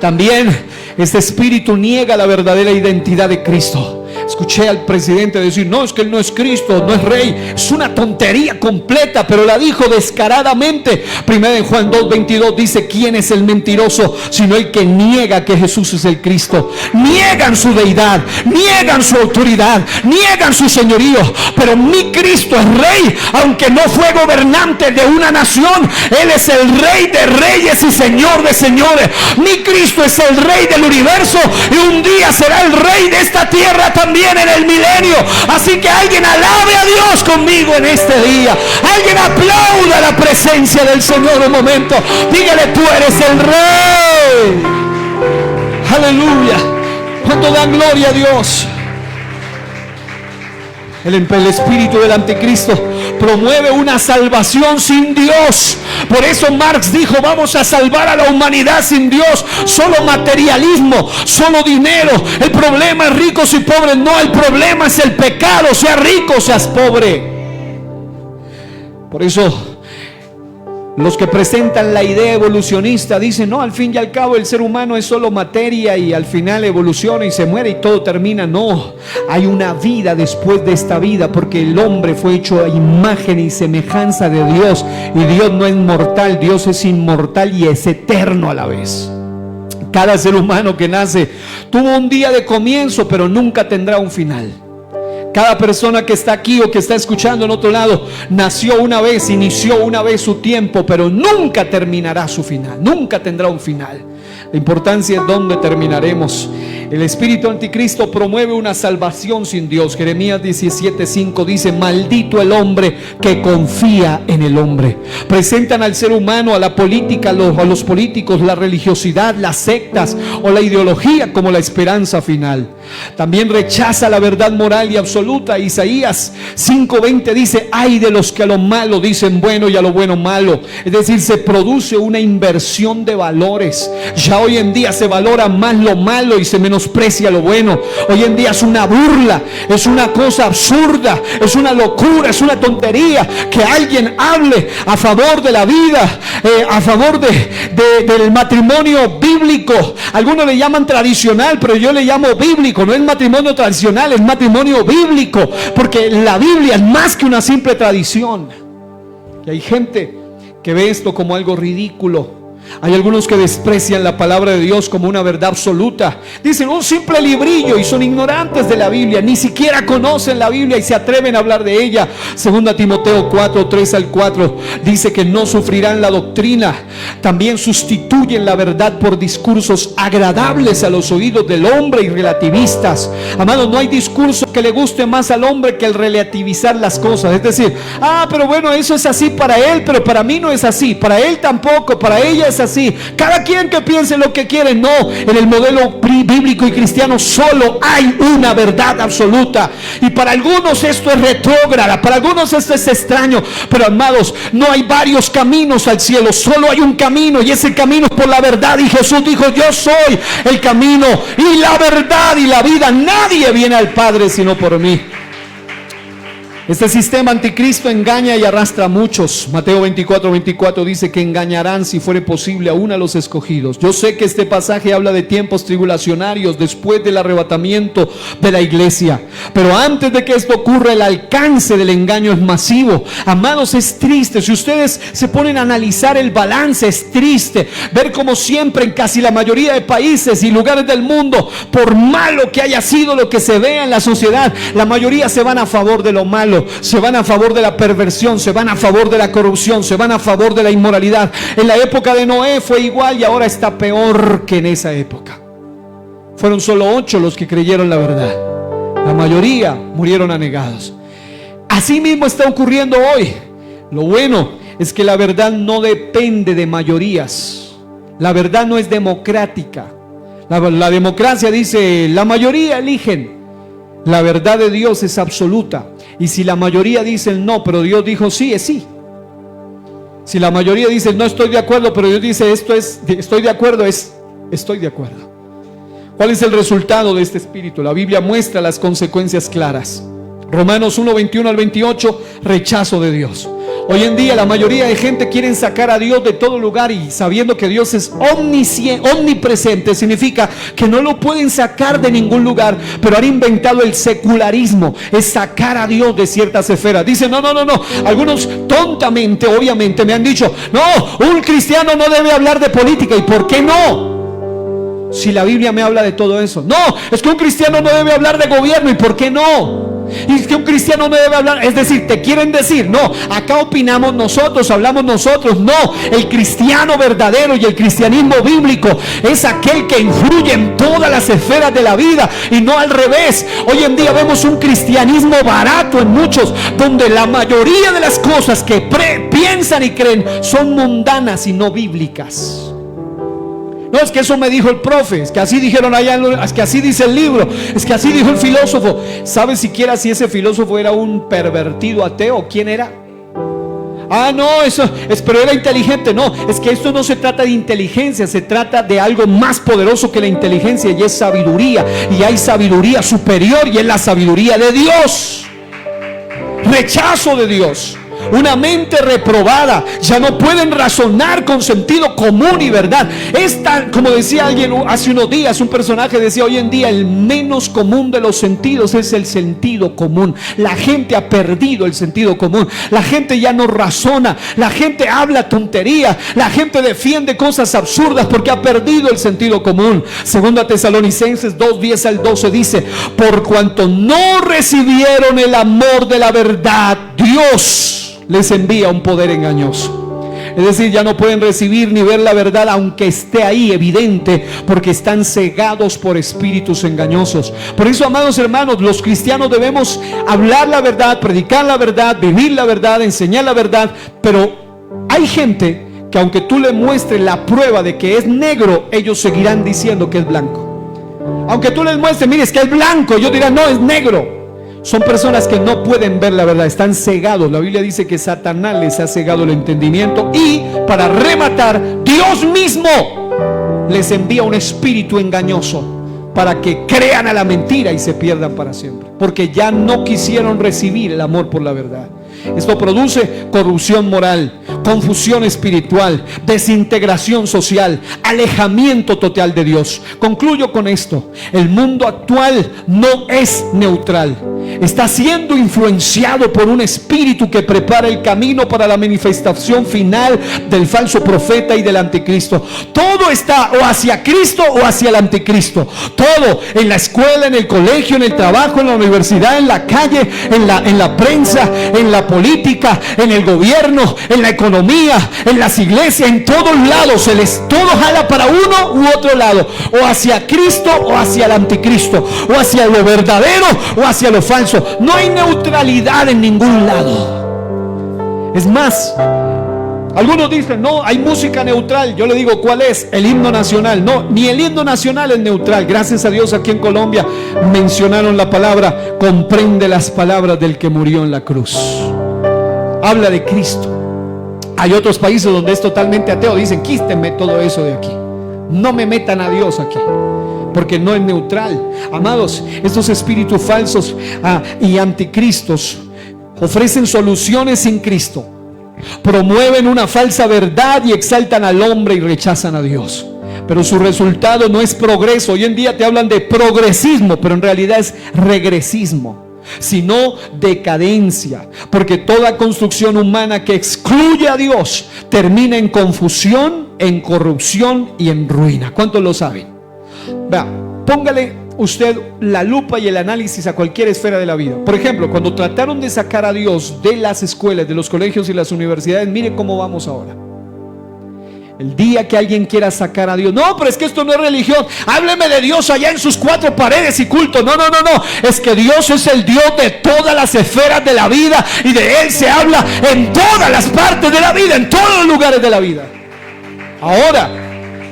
También este espíritu niega la verdadera identidad de Cristo. Escuché al presidente decir: no, es que él no es Cristo, no es rey. Es una tontería completa, pero la dijo descaradamente. Primero en Juan 2:22 dice: ¿quién es el mentiroso sino el que niega que Jesús es el Cristo? Niegan su deidad, niegan su autoridad, niegan su señorío. Pero mi Cristo es rey, aunque no fue gobernante de una nación. Él es el rey de reyes y señor de señores. Mi Cristo es el rey del universo y un día será el rey de esta tierra también en el milenio. Así que alguien alabe a Dios conmigo en este día. Alguien aplauda la presencia del Señor un momento. Dígale: tú eres el rey. Aleluya. ¿Cuánto dan gloria a Dios? El espíritu del anticristo promueve una salvación sin Dios. Por eso Marx dijo: vamos a salvar a la humanidad sin Dios. Solo materialismo, solo dinero. El problema es ricos y pobres. No, el problema es el pecado. Seas rico, seas pobre. Por eso los que presentan la idea evolucionista dicen: no, al fin y al cabo el ser humano es solo materia y al final evoluciona y se muere y todo termina. No, hay una vida después de esta vida, porque el hombre fue hecho a imagen y semejanza de Dios, y Dios no es mortal, Dios es inmortal y es eterno a la vez. Cada ser humano que nace tuvo un día de comienzo, pero nunca tendrá un final. Cada persona que está aquí o que está escuchando en otro lado nació una vez, inició una vez su tiempo, pero nunca terminará su final, nunca tendrá un final. La importancia es dónde terminaremos. El espíritu anticristo promueve una salvación sin Dios. Jeremías 17:5 dice: maldito el hombre que confía en el hombre. Presentan al ser humano, a la política, a los políticos, la religiosidad, las sectas o la ideología como la esperanza final. También rechaza la verdad moral y absoluta. Isaías 5:20 dice: ay de los que a lo malo dicen bueno y a lo bueno malo. Es decir, se produce una inversión de valores. Ya hoy en día se valora más lo malo y se menosprecia lo bueno. Hoy en día es una burla, es una cosa absurda, es una locura, es una tontería que alguien hable a favor de la vida, a favor del matrimonio bíblico. Algunos le llaman tradicional, pero yo le llamo bíblico. No es matrimonio tradicional, es matrimonio bíblico, porque la Biblia es más que una simple tradición. Y hay gente que ve esto como algo ridículo. Hay algunos que desprecian la palabra de Dios como una verdad absoluta. Dicen: un simple librillo, y son ignorantes de la Biblia. Ni siquiera conocen la Biblia y se atreven a hablar de ella. Segunda Timoteo 4, 3 al 4 dice que no sufrirán la doctrina. También sustituyen la verdad por discursos agradables a los oídos del hombre y relativistas. Amados, no hay discurso que le guste más al hombre que el relativizar las cosas. Es decir: pero bueno, eso es así para él, pero para mí no es así. Para él tampoco, para ella es así. Cada quien que piense lo que quiere. No, en el modelo bíblico y cristiano solo hay una verdad absoluta. Y para algunos esto es retrógrada, para algunos esto es extraño, pero amados, no hay varios caminos al cielo, solo hay un camino, y ese camino es por la verdad. Y Jesús dijo: yo soy el camino y la verdad y la vida. Nadie viene al Padre sino por mí. Este sistema anticristo engaña y arrastra a muchos. Mateo 24:24 dice que engañarán, si fuere posible, aún a los escogidos. Yo sé que este pasaje habla de tiempos tribulacionarios después del arrebatamiento de la iglesia, pero antes de que esto ocurra, el alcance del engaño es masivo. Amados, es triste. Si ustedes se ponen a analizar el balance, es triste ver como siempre en casi la mayoría de países y lugares del mundo, por malo que haya sido lo que se vea en la sociedad, la mayoría se van a favor de lo malo. pueblo se van a favor de la perversión, se van a favor de la corrupción, se van a favor de la inmoralidad. En la época de Noé fue igual y ahora está peor que en esa época. Fueron solo 8 los que creyeron la verdad. La mayoría murieron anegados. Así mismo está ocurriendo hoy. Lo bueno es que la verdad no depende de mayorías. La verdad no es democrática. La democracia dice, la mayoría eligen. La verdad de Dios es absoluta. Y si la mayoría dice no, pero Dios dijo sí, es sí. Si la mayoría dice no estoy de acuerdo, pero Dios dice estoy de acuerdo, es estoy de acuerdo. ¿Cuál es el resultado de este espíritu? La Biblia muestra las consecuencias claras. Romanos 1, 21 al 28, rechazo de Dios. Hoy en día la mayoría de gente quieren sacar a Dios de todo lugar, y sabiendo que Dios es omnipresente, significa que no lo pueden sacar de ningún lugar, pero han inventado el secularismo, es sacar a Dios de ciertas esferas. Dicen no. Algunos tontamente, obviamente, me han dicho, no, un cristiano no debe hablar de política. ¿Y por qué no? Si la Biblia me habla de todo eso. No, es que un cristiano no debe hablar de gobierno. ¿Y por qué no? Y es que un cristiano no debe hablar, es decir, te quieren decir, no, acá opinamos nosotros, hablamos nosotros. No, el cristiano verdadero y el cristianismo bíblico es aquel que influye en todas las esferas de la vida, y no al revés. Hoy en día vemos un cristianismo barato en muchos, donde la mayoría de las cosas que piensan y creen son mundanas y no bíblicas. No, es que eso me dijo el profe, es que así dijeron allá, es que así dice el libro, es que así dijo el filósofo. ¿Sabe siquiera si ese filósofo era un pervertido ateo? ¿Quién era? No, pero era inteligente. No, es que esto no se trata de inteligencia, se trata de algo más poderoso que la inteligencia, y es sabiduría. Y hay sabiduría superior, y es la sabiduría de Dios. Rechazo de Dios. Una mente reprobada, ya no pueden razonar con sentido común y verdad. Es tan, como decía alguien hace unos días, un personaje decía, hoy en día el menos común de los sentidos es el sentido común. La gente ha perdido el sentido común. La gente ya no razona, la gente habla tontería, la gente defiende cosas absurdas porque ha perdido el sentido común. Segunda Tesalonicenses 2, 10 al 12 dice, por cuanto no recibieron el amor de la verdad, Dios les envía un poder engañoso. Es decir, ya no pueden recibir ni ver la verdad, aunque esté ahí evidente, porque están cegados por espíritus engañosos. Por eso, amados hermanos, los cristianos debemos hablar la verdad, predicar la verdad, vivir la verdad, enseñar la verdad. Pero hay gente que aunque tú le muestres la prueba de que es negro, ellos seguirán diciendo que es blanco. Aunque tú les muestres, mire, es que es blanco, ellos dirán, no, es negro. Son personas que no pueden ver la verdad, están cegados. La Biblia dice que Satanás les ha cegado el entendimiento, y para rematar, Dios mismo les envía un espíritu engañoso para que crean a la mentira y se pierdan para siempre, porque ya no quisieron recibir el amor por la verdad. Esto produce corrupción moral, confusión espiritual, desintegración social, alejamiento total de Dios. Concluyo con esto: el mundo actual no es neutral. Está siendo influenciado por un espíritu que prepara el camino para la manifestación final del falso profeta y del anticristo. Todo está o hacia Cristo o hacia el anticristo. Todo, en la escuela, en el colegio, en el trabajo, en la universidad, en la calle, en la prensa, en la política, en el gobierno, en la economía, en las iglesias, en todos lados. Todo jala para uno u otro lado, o hacia Cristo o hacia el anticristo, o hacia lo verdadero o hacia lo falso. No hay neutralidad en ningún lado. Es más, algunos dicen, no, hay música neutral. Yo le digo, ¿cuál es? El himno nacional. No, ni el himno nacional es neutral. Gracias a Dios, aquí en Colombia mencionaron la palabra, comprende las palabras del que murió en la cruz. Habla de Cristo. Hay otros países donde es totalmente ateo. Dicen, quítenme todo eso de aquí, no me metan a Dios aquí, porque no es neutral. Amados, estos espíritus falsos y anticristos ofrecen soluciones sin Cristo, promueven una falsa verdad y exaltan al hombre y rechazan a Dios. Pero su resultado no es progreso. Hoy en día te hablan de progresismo, pero en realidad es regresismo, sino decadencia, porque toda construcción humana que excluye a Dios termina en confusión, en corrupción y en ruina. ¿Cuántos lo saben? Vea, póngale usted la lupa y el análisis a cualquier esfera de la vida. Por ejemplo, cuando trataron de sacar a Dios de las escuelas, de los colegios y las universidades, mire cómo vamos ahora. El día que alguien quiera sacar a Dios, no, pero es que esto no es religión, hábleme de Dios allá en sus cuatro paredes y culto. No, es que Dios es el Dios de todas las esferas de la vida, y de Él se habla en todas las partes de la vida, en todos los lugares de la vida. Ahora,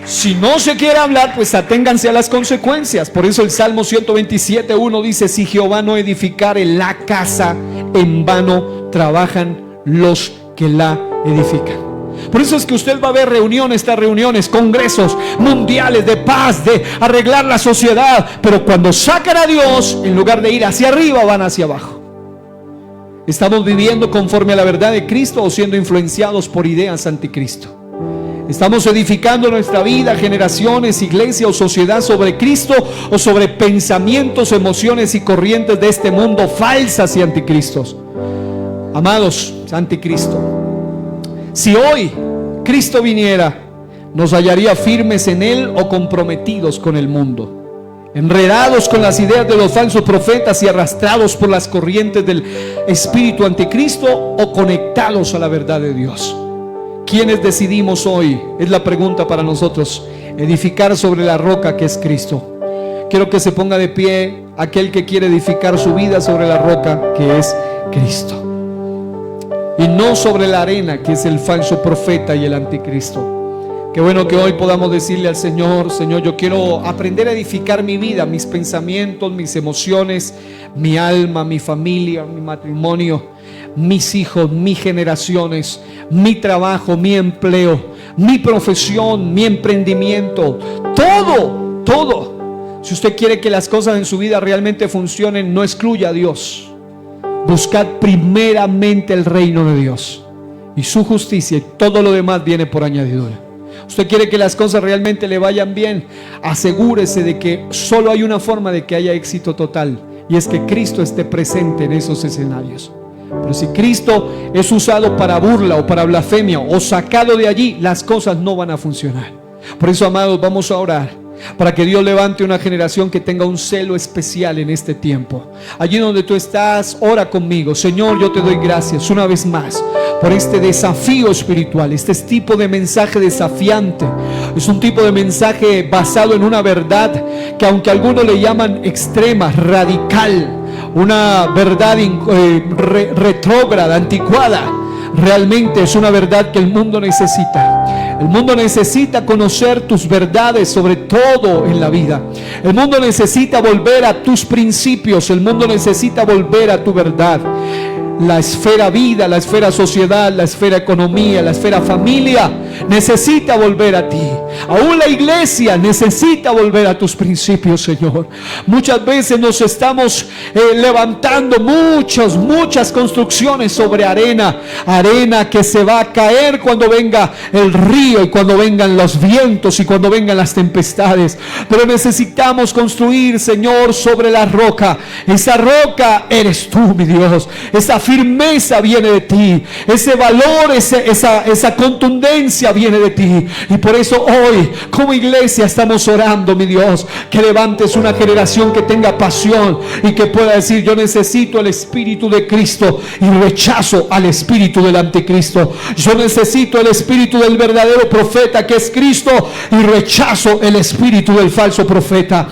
si no se quiere hablar, pues aténganse a las consecuencias. Por eso el Salmo 127:1 dice: si Jehová no edificare la casa, en vano trabajan los que la edifican. Por eso es que usted va a ver reuniones tras reuniones, congresos mundiales de paz, de arreglar la sociedad, pero cuando sacan a Dios, en lugar de ir hacia arriba, van hacia abajo. ¿Estamos viviendo conforme a la verdad de Cristo o siendo influenciados por ideas anticristo? ¿Estamos edificando nuestra vida, generaciones, iglesia o sociedad sobre Cristo, o sobre pensamientos, emociones y corrientes de este mundo falsas y anticristos? Amados, anticristo. Si hoy Cristo viniera, ¿nos hallaría firmes en Él o comprometidos con el mundo? Enredados con las ideas de los falsos profetas y arrastrados por las corrientes del espíritu anticristo, o conectados a la verdad de Dios. ¿Quiénes decidimos hoy? Es la pregunta para nosotros. Edificar sobre la roca que es Cristo. Quiero que se ponga de pie aquel que quiere edificar su vida sobre la roca que es Cristo, y no sobre la arena que es el falso profeta y el anticristo. Qué bueno que hoy podamos decirle al Señor: Señor, yo quiero aprender a edificar mi vida, mis pensamientos, mis emociones, mi alma, mi familia, mi matrimonio, mis hijos, mis generaciones, mi trabajo, mi empleo, mi profesión, mi emprendimiento, todo. Si usted quiere que las cosas en su vida realmente funcionen, no excluya a Dios. Buscad primeramente el reino de Dios y su justicia, y todo lo demás viene por añadidura. Usted quiere que las cosas realmente le vayan bien, asegúrese de que solo hay una forma de que haya éxito total, y es que Cristo esté presente en esos escenarios. Pero si Cristo es usado para burla o para blasfemia, o sacado de allí, las cosas no van a funcionar. Por eso, amados, vamos a orar para que Dios levante una generación que tenga un celo especial en este tiempo. Allí donde tú estás, ora conmigo. Señor, yo te doy gracias una vez más por este desafío espiritual, este tipo de mensaje desafiante. Es un tipo de mensaje basado en una verdad que, aunque algunos le llaman extrema, radical, una verdad retrógrada, anticuada, realmente es una verdad que el mundo necesita. El mundo necesita conocer tus verdades sobre todo en la vida. El mundo necesita volver a tus principios. El mundo necesita volver a tu verdad. La esfera vida, la esfera sociedad, la esfera economía, la esfera familia necesita volver a ti. Aún la iglesia necesita volver a tus principios, Señor. Muchas veces nos estamos levantando muchas construcciones sobre arena que se va a caer cuando venga el río, y cuando vengan los vientos, y cuando vengan las tempestades. Pero necesitamos construir, Señor, sobre la roca. Esa roca eres tú, mi Dios. Esa firmeza viene de ti, ese valor, esa contundencia viene de ti. Y por eso hoy, como iglesia, estamos orando, mi Dios, que levantes una generación que tenga pasión y que pueda decir: yo necesito el Espíritu de Cristo y rechazo al espíritu del anticristo. Yo necesito el espíritu del verdadero profeta, que es Cristo, y rechazo el espíritu del falso profeta.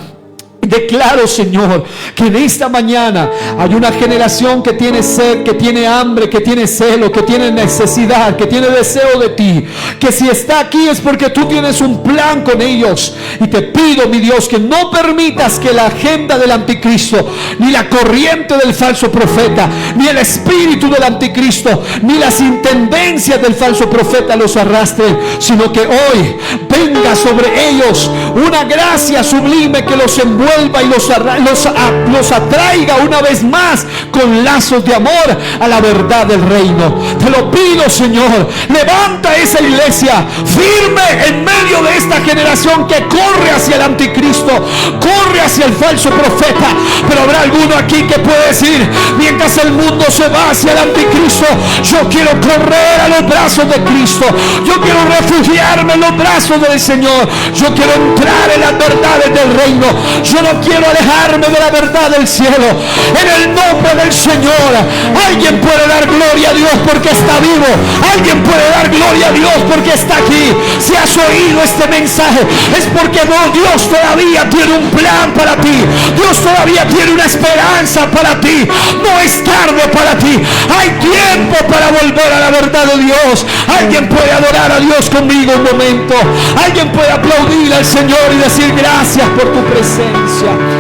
Declaro, Señor, que en esta mañana hay una generación que tiene sed, que tiene hambre, que tiene celo, que tiene necesidad, que tiene deseo de ti, que si está aquí es porque tú tienes un plan con ellos. Y te pido, mi Dios, que no permitas que la agenda del anticristo, ni la corriente del falso profeta, ni el espíritu del anticristo, ni las intendencias del falso profeta los arrastren, sino que hoy venga sobre ellos una gracia sublime que los envuelva y los atraiga una vez más con lazos de amor a la verdad del reino. Te lo pido, Señor, levanta esa iglesia firme en medio de esta generación que corre hacia el anticristo, corre hacia el falso profeta. Pero habrá alguno aquí que puede decir: mientras el mundo se va hacia el anticristo, yo quiero correr a los brazos de Cristo, yo quiero refugiarme en los brazos de del Señor. Yo quiero entrar en las verdades del reino. Yo no quiero alejarme de la verdad del cielo. En el nombre del Señor. Alguien puede dar gloria a Dios porque está vivo. Alguien puede dar gloria a Dios porque está aquí. Si has oído este mensaje, es porque Dios todavía tiene un plan para ti. Dios todavía tiene una esperanza para ti. No es tarde para ti. Hay tiempo para volver a la verdad de Dios. Alguien puede adorar a Dios conmigo un momento. Alguien puede aplaudir al Señor y decir gracias por tu presencia.